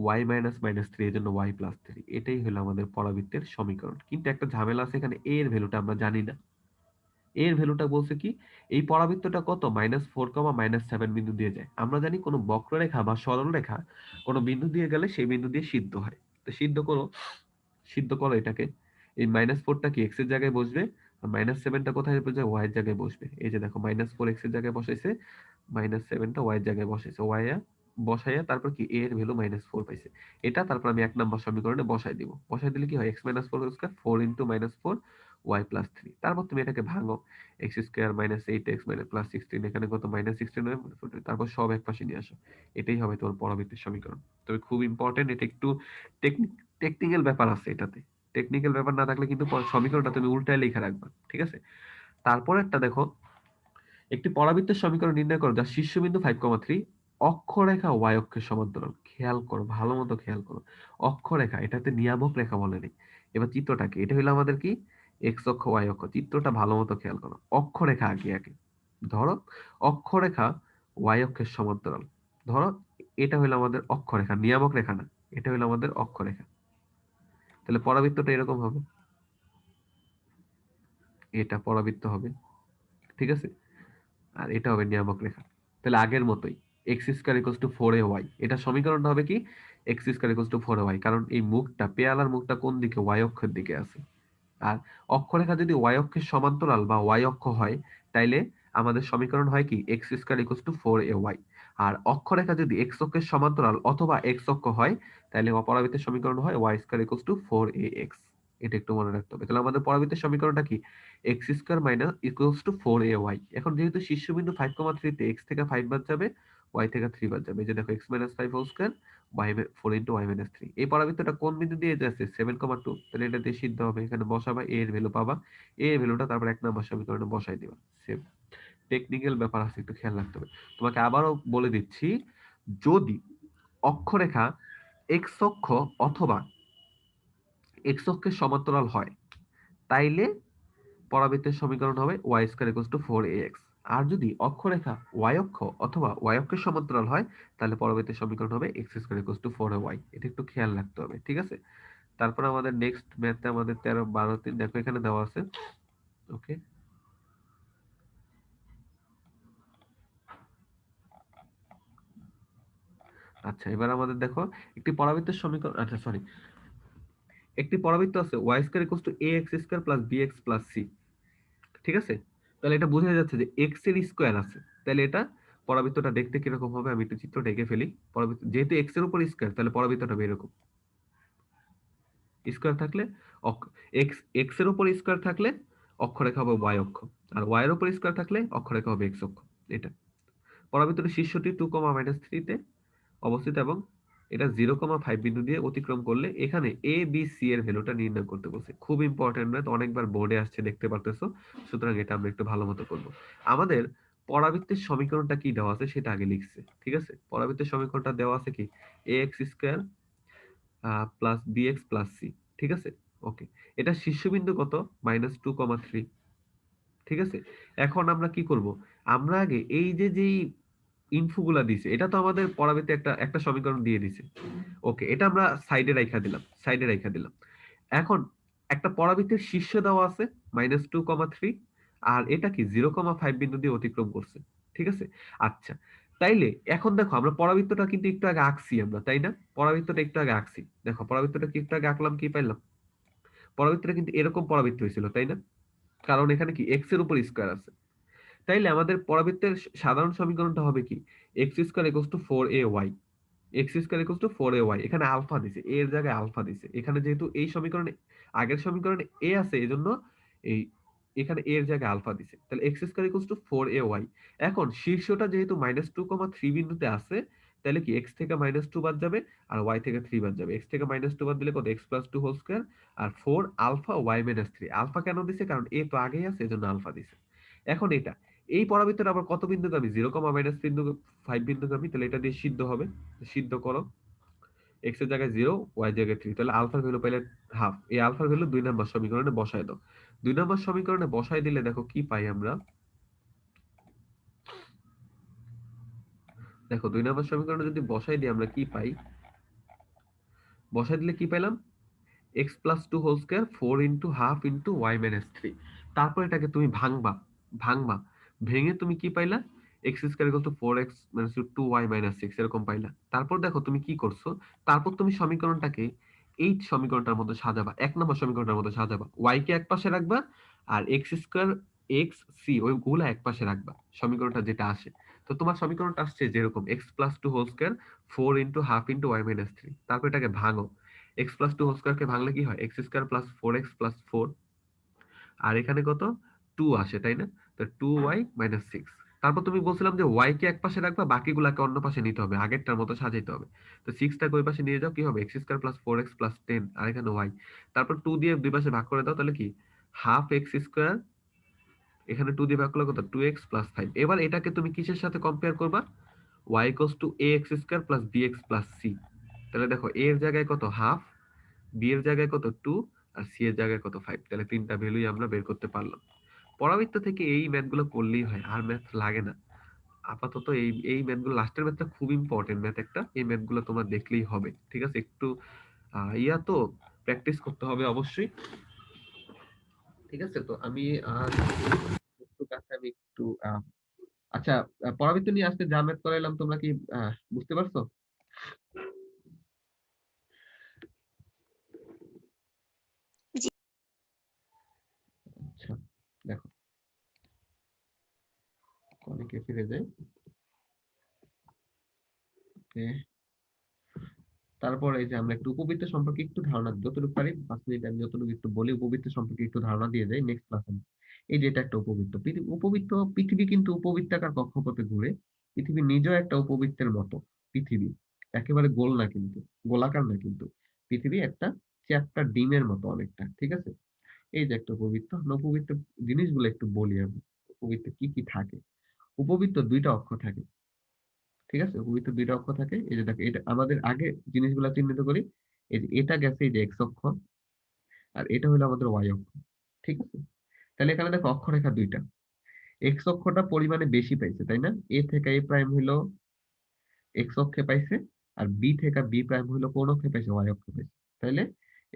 S1: ওয়াই মাইনাস -3, এই জন্য ওয়াই প্লাস 3। এটাই হলো আমাদের পরাবৃত্তের সমীকরণ। কিন্তু একটা ঝামেলা আছে এখানে, এ এর ভ্যালুটা আমরা জানি না। এর ভ্যালুটা বলছে কি, এই পরাবৃত্তটা কত, -4, -7 বিন্দু দিয়ে যায়। আমরা জানি কোনো বক্ররেখা বা সরলরেখা কোনো বিন্দু দিয়ে গেলে সেই বিন্দু দিয়ে সিদ্ধ হয়। তো সিদ্ধ করো এটাকে। এই -4টা কি এক্স এর জায়গায় বসবে, আর -7টা কোথায় বসবে, ওয়াই এর জায়গায় বসবে। এই যে দেখো, -4 এক্স এর জায়গায় বসাইছে, -7টা ওয়াই এর জায়গায় বসাইছে, বসাইয়া তারপর কি এ এর ভ্যালু -4 পাইছে। এটা তারপর আমি 1 নম্বর সমীকরণে বসাই দিব। বসাই দিলে কি হয়, x minus 4 square, 4 into -4 y plus 3। তারপর তুমি এটাকে ভাঙো, এক্স স্কয়ার -8 এক্স প্লাস 16, এখানে কত, -16 হয়, তারপর সব এক পাশে নিয়ে আসো। এটাই হবে তোমার পরবর্তী সমীকরণ। তবে খুব ইম্পর্টেন্ট, এটা একটু টেকনিক্যাল ব্যাপার আছে এটাতে। টেকনিক্যাল ব্যাপার না থাকলে কিন্তু সমীকরণটা তুমি উল্টায় লেখা রাখবা, ঠিক আছে? তারপর একটা দেখো, একটি পরাবৃত্তের সমীকরণ নির্ণয় করো যার শীর্ষবিন্দু 5,3 অক্ষরেখা ওয়াই অক্ষের সমান্তরাল। খেয়াল করো, ভালো মতো খেয়াল করো, অক্ষরেখা, এটাতে নিয়ামক রেখা বলেনি। এবার চিত্রটা কি, এটা হলো আমাদের কি, এক্স অক্ষ ওয়াই অক্ষ। চিত্রটা ভালো মতো খেয়াল করো, অক্ষরেখা আগে আগে ধরো, অক্ষরেখা ওয়াই অক্ষের সমান্তরাল। ধরো এটা হলো আমাদের অক্ষরেখা, নিয়ামক রেখা না, এটা হলো আমাদের অক্ষরেখা। তাহলে পরাবৃত্তটা এরকম হবে, এটা পরাবৃত্ত হবে, ঠিক আছে? আর এটা হবে নিয়ামক রেখা। তাহলে আগের মতোই, x square equals two 4ay, এটা সমীকরণটা হবে কি, x square equals two 4ay, কারণ এই মুখটা, পেয়ালার মুখটা কোন দিকে, ওয়াই অক্ষের দিকে আছে। আর অক্ষরেখা যদি ওয়াই অক্ষের সমান্তরাল বা ওয়াই অক্ষ হয়, তাইলে আমাদের সমীকরণ হয় কি, x square equals two 4ay। আর অক্ষরেখা যদি এক্স অক্ষের সমান্তরাল অথবা এক্স অক্ষ হয়, তাহলে পরাবৃত্তের সমীকরণ হয় Y square equals to 4ax। এটা একটু মনে রাখতে হবে। তাহলে আমাদের পরাবৃত্তের সমীকরণটা কি, x square minus equals to 4ay। এখন যেহেতু শীর্ষবিন্দু 5,3 তে এক্স থেকে 5 বাদ যাবে, ওয়াই থেকে 3 বাদ যাবে। এই যে দেখো, x minus 5 whole square, y 4 into y minus 3। এই পরাবৃত্তটা কোন বিন্দু দিয়ে যাচ্ছে, 7,2। তাহলে এটা দিয়ে সিদ্ধ হবে, এখানে বসাবা, এ এর ভ্যালু পাবা, এ এর ভ্যালুটা তারপর 1 নম্বর সমীকরণে বসাই দিবা। সেম টেকনিক্যাল ব্যাপার আছে, একটু খেয়াল রাখতে হবে। তোমাকে আবারও বলে দিচ্ছি, যদি অক্ষরেখা এক্স অক্ষ অথবা এক্স অক্ষের সমান্তরাল হয়, তাইলে পরাবৃত্তের সমীকরণ হবে y square equals to 4ax। আর যদি অক্ষরেখা ওয়াই অক্ষ অথবা ওয়াই অক্ষের সমান্তরাল হয়, তাহলে পরবর্তী সমীকরণ হবে x square equals two 4ay। এটা একটু খেয়াল রাখতে হবে, ঠিক আছে? তারপর আমাদের নেক্সট ম্যাথে আমাদের 13, 12, 3 দেখো এখানে দেওয়া আছে। ওকে, আচ্ছা, এবার আমাদের দেখো একটি পরাবৃত্তের সমীকরণ, আচ্ছা সরি, একটি পরাবৃত্ত আছে y square equals to a x square plus b x plus c, ঠিক আছে? তাহলে এটা বোঝা যাচ্ছে যে এক্স এর স্কয়ার আছে। তাহলে এটা পরাবৃত্তটা দেখতে কিরকম হবে, আমি একটু চিত্রটা এঁকে ফেলি। পরাবৃত্ত যেহেতু এক্স এর উপর স্কয়ার, তাহলে পরাবৃত্তটা হবে এরকম। স্কয়ার থাকলে এক্স এক্স এর উপর স্কয়ার থাকলে অক্ষরেখা হবে ওয়াই অক্ষ, আর ওয়াই এর উপর স্কয়ার থাকলে অক্ষরেখা হবে এক্স অক্ষ। এটা পরাবৃত্তটির শীর্ষটি 2, -3 তে অবস্থিত, এবং এটা 0,5 বিন্দু দিয়ে অতিক্রম করলে এখানে এ বি সি এর ভ্যালুটা নির্ণয় করতে বলছে। খুব ইম্পর্টেন্ট ম্যাথ, অনেকবার বোর্ডে আসছে, দেখতে পারতেছো। সুতরাং এটা আমরা একটু ভালো মতো করবো। আমাদের পরাবৃত্তের সমীকরণটা কি দেওয়া আছে সেটা আগে লিখছে, ঠিক আছে? পরাবৃত্তের সমীকরণটা দেওয়া আছে কি, a x square plus b x plus c, ঠিক আছে? ওকে, এটা শীর্ষবিন্দু কত, -2,3, ঠিক আছে? এখন আমরা কি করব, আমরা আগে এই যে যেই ইনফো গুলা দিছে, এটা তো আমাদের পরাবৃত্তে একটা একটা সমীকরণ দিয়ে দিছে। ওকে, এটা আমরা সাইডে রাইখা দিলাম। এখন একটা পরাবৃত্তের শীর্ষ দেওয়া আছে -2,3, আর এটা কি 0,5 বিন্দু দিয়ে অতিক্রম করছে, ঠিক আছে? আচ্ছা, তাইলে এখন দেখো, আমরা পরাবৃত্তটা কিন্তু একটু আগে আঁকছি আমরা, তাই না? পরাবৃত্তটা একটু আগে আঁকছি, দেখো পরাবৃত্তটা কি একটু আগে আঁকলাম, কি পাইলাম, পরাবৃত্তটা কিন্তু এরকম পরাবৃত্ত হয়েছিল, তাই না? কারণ এখানে কি এক্স এর উপর স্কয়ার আছে। তাইলে আমাদের পরাবৃত্তের সাধারণ সমীকরণটা হবে কি, x square equals two 4ay। X square equals two 4ay, এখানে আলফা দিছে, এ এর জায়গায় আলফা দিছে। এখানে যেহেতু এই সমীকরণে, আগের সমীকরণে এ আছে, এজন্য এই এখানে এ এর জায়গায় আলফা দিছে। তাহলে x square equals two 4ay। এখন শীর্ষটা যেহেতু -2,3 বিন্দুতে আছে, তাহলে কি এক্স থেকে -2 বাদ যাবে আর ওয়াই থেকে 3 বাদ যাবে। এক্স থেকে -2 বাদ দিলে কত, এক্স প্লাস 2 হোল স্কয়ার, আর 4 আলফা ওয়াই মাইনাস 3। আলফা কেন দিছে, কারণ এ তো আগেই আছে, এজন্য আলফা দিছে। এখন এটা এই পরাবৃত্তের আবার কত বিন্দুগামী? 0, -5 বিন্দুগামী। তাহলে এটা দিয়ে সিদ্ধ হবে। সিদ্ধ করো। এক্স এর জায়গায় 0, ওয়াই জায়গায় 3। তাহলে আলফার ভ্যালু পাইলে হাফ। এই আলফার ভ্যালু 2 নম্বর সমীকরণে বসায় দাও। 2 নম্বর সমীকরণে বসায় দিলে দেখো কি পাই আমরা। দেখো 2 নম্বর সমীকরণে যদি বসাই দিই আমরা কি পাই? বসাই দিলে কি পেলাম? x plus 2 whole square 4 into half into y minus 3। তারপর এটাকে তুমি ভাঙবা। ভাঙবা। ভেঙে তুমি কি পাইলা? x square equal to 4x minus 2y minus 6 এরকম পাইলা। তারপর দেখো তুমি কি করছো? তারপর তুমি সমীকরণটাকে এই সমীকরণটার মধ্যে সাজাবা। 1 নম্বর সমীকরণটার মধ্যে সাজাবা। y কে এক পাশে রাখবা আর x স্কয়ার x c ওইগুলো এক পাশে রাখবা। সমীকরণটা যেটা আসে। তো তোমার সমীকরণটা আসছে যেরকম x plus 2 whole square 4 into half into y minus 3। তারপর এটাকে ভাঙো। x প্লাস 2 হোল স্কয়ারকে ভাঙলে কি হয়? x square plus 4x plus 4। আর এখানে কত? 2 আসে, তাই না? তো 2y মাইনাস 6। তারপর তুমি বলছিলাম যে y কে এক পাশে রাখবা, বাকিগুলাকে অন্য পাশে নিতে হবে, আগেরটার মতো সাজাইতে হবে। তো 6 টাকে ওই পাশে নিয়ে যাও, কি হবে? x square plus 4x plus 10 আর এখানে y। তারপর 2 দিয়ে দুই পাশে ভাগ করে দাও, তাহলে কি? হাফ x স্কয়ার, এখানে 2 দিয়ে ভাগ করলে কত? 2x plus 5। এবার এটাকে তুমি কিসের সাথে কম্পেয়ার করবা? y equals to ax square plus bx plus c। তাহলে দেখো a এর জায়গায় কত? হাফ, বি এর জায়গায় কত? 2, আর সি এর জায়গায় কত? 5। তাহলে তিনটা ভ্যালুই আমরা বের করতে পারলাম। পরাবৃত্ত থেকে এই ম্যাথ গুলো করলেই হয়, আর ম্যাথ লাগে না। আপাতত এই এই ম্যাথ গুলো, লাস্টের ম্যাথটা খুব ইম্পর্টেন্ট ম্যাথ একটা। এই ম্যাথ গুলো তোমার দেখলেই হবে, ঠিক আছে? একটু তো প্র্যাকটিস করতে হবে অবশ্যই, ঠিক আছে? তো আমি একটু কাছে আমি একটু আচ্ছা, পরাবৃত্ত নিয়ে আজকে যা ম্যাথ করাইলাম তোমরা কি বুঝতে পারছো?
S2: জি।
S1: আচ্ছা, দেখো অনেকে ফিরে যায়। ওকে, তারপর এই যে আমরা একটু উপবৃত্ত সম্পর্কে একটু ধারণা যতটুকু পারি, 5 মিনিট আমি যতটুকু একটু বলি উপবৃত্ত সম্পর্কে একটু ধারণা দিয়ে যাই নেক্সট ক্লাসে। এই যে এটা একটা উপবৃত্ত। উপবৃত্ত, পৃথিবী কিন্তু উপবৃত্তাকার কক্ষপথে ঘুরে। পৃথিবী নিজেও একটা উপবৃত্তের মতো। পৃথিবী একেবারে গোল না কিন্তু, গোলাকার না কিন্তু। পৃথিবী একটা চ্যাপ্টা ডিমের মতো অনেকটা, ঠিক আছে? এই যে একটা উপবৃত্ত। আমরা উপবৃত্ত জিনিসগুলো একটু বলি আমি। উপবৃত্তে কি কি থাকে? উপবৃত্ত দুইটা অক্ষ থাকে, ঠিক আছে? উপবৃত্ত দুইটা অক্ষ থাকে। এই যে দেখো, এটা আমাদের আগে জিনিসগুলো চিহ্নিত করি। এই যে এটা গেছে এই যে এক্স অক্ষ, আর এটা হলো আমাদের ওয়াই অক্ষ, ঠিক আছে? তাহলে এখানে দেখো অক্ষরেখা দুইটা। এক্স অক্ষটা পরিমাণে বেশি পাইছে, তাই না? এ থেকে এ প্রাইম হইলো এক্স অক্ষে পাইছে, আর বি থেকে বি প্রাইম হইলো কোন অক্ষে পাইছে? ওয়াই অক্ষে পাইছে। তাইলে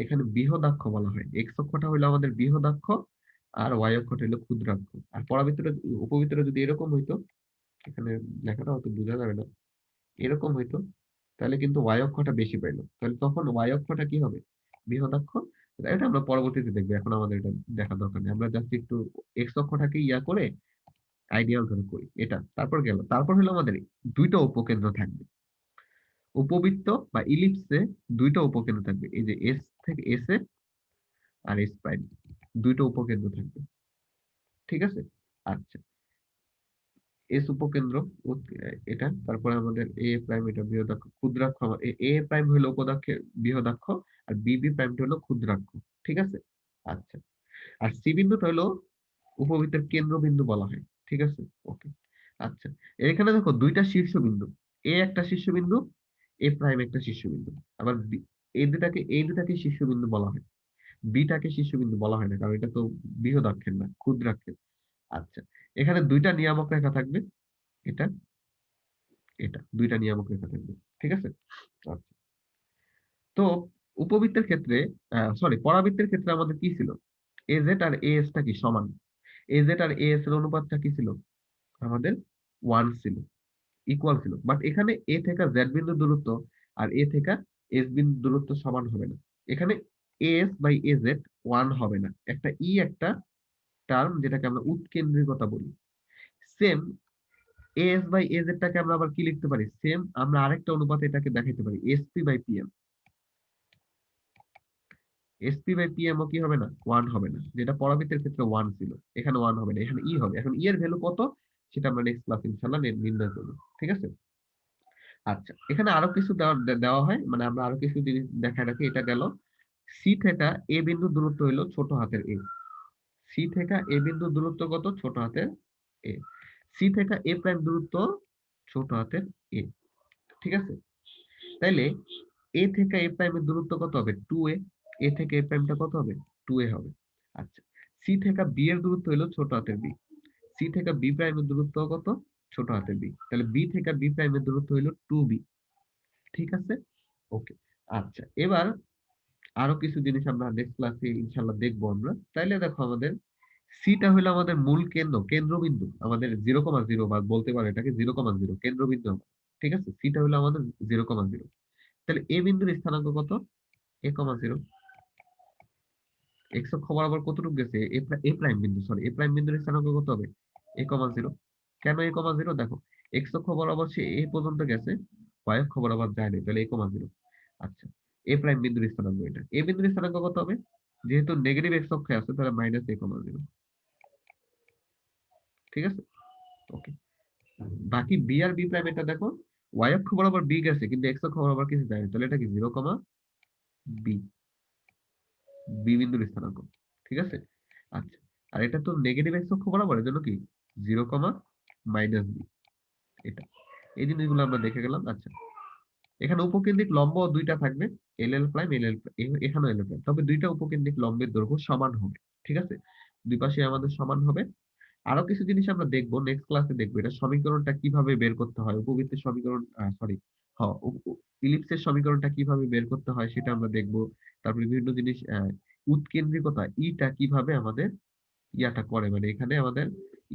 S1: এখানে বৃহদাক্ষ বলা হয়। এক্স অক্ষটা হইলো আমাদের বৃহদাক্ষ, আর ওয়াই অক্ষটা হইলো ক্ষুদ্রাক্ষ। আর পরাবৃত্তটা, উপবৃত্তটা যদি এরকম হইতো, এখানে লেখাটা হয়তো বোঝা যাবে না, এরকম হইতো, তাহলে কিন্তু ওয়াই অক্ষটা বেশি পাইলো। তাহলে তখন ওয়াই অক্ষটা কি হবে? বৃহদাক্ষ। এটা আমরা পরবর্তীতে দেখবো, এখন আমাদের এটা দেখার দরকার নেই। আমরা জাস্ট একটু এক্স অক্ষটাকে ইয়া করে আইডিয়াল ধরে করি এটা। তারপর গেল, তারপর হলো আমাদের দুইটা উপকেন্দ্র থাকবে। উপবৃত্ত বা ইলিপসে দুইটা উপকেন্দ্র থাকবে। এই যে এস থেকে এস এ আর এস প্রাইম, দুইটা উপকেন্দ্র থাকবে, ঠিক আছে? আচ্ছা, এস উপকেন্দ্র এটা। তারপরে আমাদের এ প্রাইম, এটা বৃহদাক্ষ। ক্ষুদ্রাক্ষ, এ প্রাইম হলো উপদাক্ষের বৃহদাক্ষ, আর বি প্রাইমটা হলো ক্ষুদ্রাক্ষ, ঠিক আছে? আচ্ছা, আর সি বিন্দুটা হলো উপবৃত্তের কেন্দ্রবিন্দু বলা হয়, ঠিক আছে? ওকে। আচ্ছা, এখানে দেখো দুইটা শীর্ষবিন্দু। এ একটা শীর্ষবিন্দু, এ প্রাইম একটা শীর্ষবিন্দু। আবার এই দুটাকে শীর্ষবিন্দু বলা হয়। বিটাকে শীর্ষবিন্দু বলা হয় না, কারণ এটা তো বৃহদাক্ষের না, ক্ষুদ্রাক্ষের। আচ্ছা, এখানে দুইটা নিয়ামক রেখা থাকবে। এটা, এটা দুইটা নিয়ামক রেখা থাকবে, ঠিক আছে? আচ্ছা, তো উপবৃত্তের ক্ষেত্রে, সরি, পরাবৃত্তের ক্ষেত্রে আমাদের কি ছিল? এজেড আর এএস টা কি সমান? এজেড আর এএস এর অনুপাতটা কি ছিল? আমাদের 1 ছিল, ইকুয়াল ছিল। বাট এখানে এ থেকে জেড বিন্দুর দূরত্ব আর এ থেকে এস বিন্দুর দূরত্ব সমান হবে না। এখানে এস বাই এজেড 1 হবে না। একটা একটা টার্ম, যেটাকে আমরা উৎকেন্দ্রিকতা বলি। সেম এস বাই এজেড টাকে আমরা আবার কি লিখতে পারি? সেম আমরা আরেকটা অনুপাতে এটাকে দেখাইতে পারি, SP by PM. SP by PM ও কি হবে না? 1 হবে না। যেটা পরাবৃত্তের ক্ষেত্রে 1 ছিল, এখানে 1 হবে না, এখানে ই হবে। এখন ই এর ভ্যালু কত সেটা আমরা নেক্সট ক্লাস ইনশাআল্লাহ নির্ণয় করব, ঠিক আছে? আচ্ছা, এখানে আরো কিছু দেওয়া দেওয়া হয়, মানে আমরা আরো কিছু জিনিস দেখায় রাখি। এটা গেল। সি থেকে এ বিন্দুর দূরত্ব হলো ছোট হাতের এ। সি থেকে এ বিন্দুর দূরত্ব কত? ছোট হাতের এ। সি থেকে এ প্রাইম দূরত্ব ছোট হাতের এ, ঠিক আছে? তাইলে এ থেকে এ প্রাইমের দূরত্ব কত হবে? 2a। এ থেকে এ প্রাইমটা কত হবে? 2a হবে। আচ্ছা, সি থেকে বি এর দূরত্ব হলো ছোট হাতের বি। সি থেকে বি প্রাইমের দূরত্ব কত? ছোট হাতের বি। তাহলে বি থেকে বি প্রাইমের দূরত্ব হলো 2b, ঠিক আছে? ওকে। আচ্ছা, এবার আরো কিছু জিনিস আমরা নেক্সট ক্লাসে ইনশাআল্লাহ দেখবো আমরা। তাইলে দেখো আমাদের সিটা হলো আমাদের মূল কেন্দ্র, কেন্দ্রবিন্দু, আমাদের 0,0 বা বলতে পারো এটাকে 0,0 কেন্দ্রবিন্দু আমাদের, ঠিক আছে? সিটা হলো আমাদের 0,0। তাহলে এ বিন্দুর স্থানাঙ্ক কত? a,0। এক্স অক্ষ বরাবর কতটুকু গেছে? এ প্রাইম বিন্দু, সরি, এ প্রাইম বিন্দুর স্থানাঙ্ক কত হবে? a,0। কেন a,0? দেখো, এক্স অক্ষ বরাবর সে এ পর্যন্ত গেছে, ওয়াই অক্ষ বরাবর যায়নি, তাহলে a,0। আচ্ছা, এ প্রাইম বিন্দুর স্থানাঙ্ক এটা। এ বিন্দুর স্থানাঙ্ক কত হবে? যেহেতু নেগেটিভ এক্স অক্ষে আছে তাহলে -a,0, ঠিক আছে? ওকে। বাকি বি আর বি প্রাইম এটা দেখো, ওয়াই অক্ষ বরাবর বি গেছে কিন্তু এক্স অক্ষ বরাবর কিছু যায়নি, তাহলে এটা কি 0,b, বি বিন্দুর স্থানাঙ্ক, ঠিক আছে? আচ্ছা, আর এটা তো নেগেটিভ এক্স অক্ষ বরাবর, এর জন্য কি 0,-b, এটা। এই জিনিসগুলো আমরা দেখে গেলাম। আচ্ছা, এখানে উপকেন্দ্রিক লম্ব দুইটা থাকবে, এল এল প্রাইম, এল এল, এখানেও এল এল প্রাইম, তবে দুইটা উপকেন্দ্রিক লম্বের দৈর্ঘ্য সমান হবে, ঠিক আছে? দুই পাশে আমাদের সমান হবে। আরো কিছু জিনিস আমরা দেখবো নেক্সট ক্লাসে, দেখবো এটা সমীকরণটা কিভাবে বের করতে হয়, উপবৃত্তের সমীকরণ, সরি, ইলিপসের সমীকরণটা কিভাবে বের করতে হয় সেটা আমরা দেখবো। তারপরে বিভিন্ন জিনিস, উৎকেন্দ্রিকতা ইটা কিভাবে আমাদের ইয়াটা করে, মানে এখানে আমাদের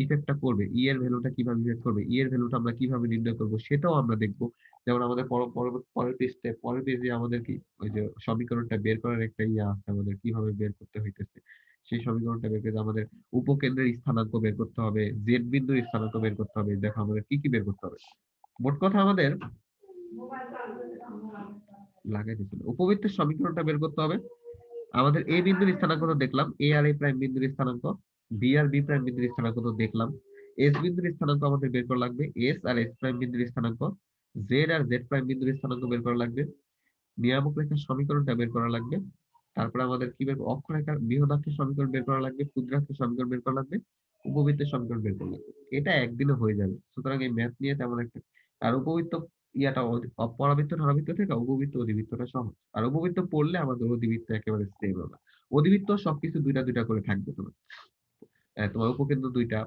S1: ইফেক্টটা করবে, ই এর ভ্যালুটা কিভাবে ইফেক্ট করবে, ই এর ভ্যালুটা আমরা কিভাবে নির্ণয় করব সেটাও আমরা দেখবো। যেমন আমাদের পরের পেজে আমাদের কি ওই যে সমীকরণটা বের করার একটা ইয়ে আছে, আমাদের কিভাবে বের করতে হইতেছে সেই সমীকরণটা বের করতে আমাদের উপকেন্দ্রের স্থানাঙ্ক বের করতে হবে, জেড বিন্দুর স্থানাঙ্ক বের করতে হবে। দেখো আমাদের কি কি বের করতে হবে। মোট কথা আমাদের লাগাই দিছিল, উপবৃত্তের সমীকরণটা বের করতে হবে। আমাদের এ বিন্দুর স্থানাঙ্ক তো দেখলাম, এ আর এ প্রাইম বিন্দুর স্থানাঙ্ক, বি আর বি প্রাইম বিন্দুর স্থানাঙ্ক তো দেখলাম, এস বিন্দুর স্থানাঙ্ক আমাদের বের করা লাগবে, এস আর এস প্রাইম বিন্দুর স্থানাঙ্ক, জেড আর জেড প্রাইম বিন্দুর স্থানাঙ্ক বের করা লাগবে, নিয়ামক রেখার সমীকরণটা বের করা লাগবে। তারপরে আমাদের কি বের, অক্ষরেখার বৃহদাক্ষের সমীকরণ বের করা লাগবে, ক্ষুদ্রাক্ষের সমীকরণ বের করা লাগবে, উপবৃত্তের সমীকরণ বের করা লাগবে। এটা একদিনে হয়ে যাবে, সুতরাং এই ম্যাথ নিয়ে তেমন একটা, আর উপবৃত্ত ইয়াটা পরাবৃত্ত ধরাবৃত্ত থেকে উপবৃত্ত অধিবৃত্তটা সহজ, আর উপবৃত্ত পড়লে আমাদের অধিবৃত্ত একেবারে সেম হবে। অধিবৃত্ত সবকিছু দুইটা দুইটা করে থাকবে তোমার, তোমার উপকেন্দ্র দুইটা,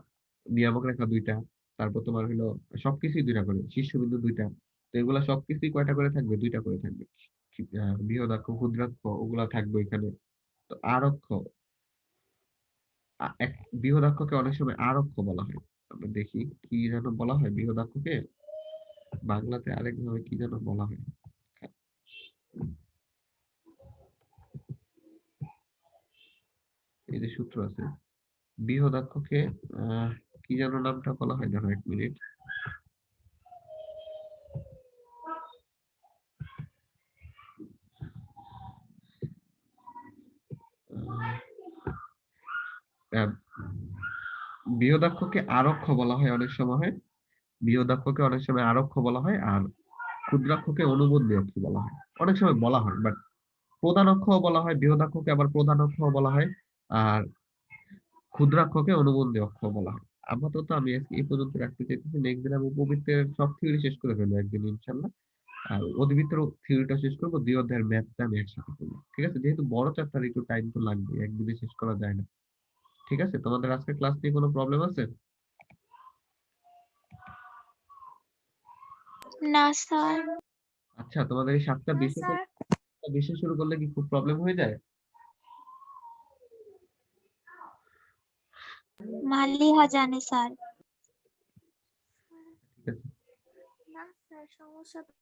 S1: নিয়ামক রেখা দুইটা, তারপর তোমার হলো সবকিছুই দুইটা করে, শীর্ষবিন্দু দুইটা, তো এগুলা সবকিছুই কয়টা করে থাকবে? দুইটা করে থাকবে। বৃহদাক্ষ ক্ষুদ্রাক্ষ ওগুলা থাকবে এখানে। তো আরক্ষ, এক বৃহদাক্ষকে অনেক সময় আরক্ষ বলা হয়। আমরা দেখি কি যেন বলা হয় বৃহদাক্ষকে, বাংলাতে আরেকভাবে কি যেন বলা হয়। এই যে সূত্র আছে, বৃহদাক্ষকে কি যেন নামটা বলা হয়, দেখো 1 মিনিট। আহ, বৃহদাক্ষকে আরক্ষ বলা হয় অনেক সময়, বৃহদাক্ষকে অনেক সময় আরক্ষ বলা হয়, আর ক্ষুদ্রাক্ষকে অনুবন্ধী অক্ষ বলা হয়, অনেক সময় বলা হয়, বাট প্রধান অক্ষ বলা হয় বৃহদাক্ষকে, আবার প্রধান অক্ষ বলা হয়, আর ক্ষুদ্রাক্ষকে অনুবন্ধী অক্ষ বলা হয়। আপাতত আমি আজকে এই পর্যন্ত রাখতে চাইতেছি, নেক্সট দিন আমি উপবৃত্তের সব থিওরি শেষ করে ফেলবো একদিন ইনশাল্লাহ, আর অধিবৃত্তের থিওরিটা শেষ করবো, 2 অধ্যায়ের ম্যাথটা আমি একসাথে করবো, ঠিক আছে? যেহেতু বড় চ্যাপ্টার একটু টাইম তো লাগবে, একদিনে শেষ করা যায় না, ঠিক আছে? তোমাদের আজকে ক্লাস নিয়ে কোনো প্রবলেম আছে?
S2: না স্যার।
S1: আচ্ছা, তোমাদের এই 7টা
S3: না
S1: বিষয়
S3: স্যার।
S1: বিষয় শুরু করলে কি খুব প্রবলেম হয়ে যায়?
S2: মালিহা জানে স্যার।
S1: ঠিক আছে।
S3: না স্যার, সমস্যা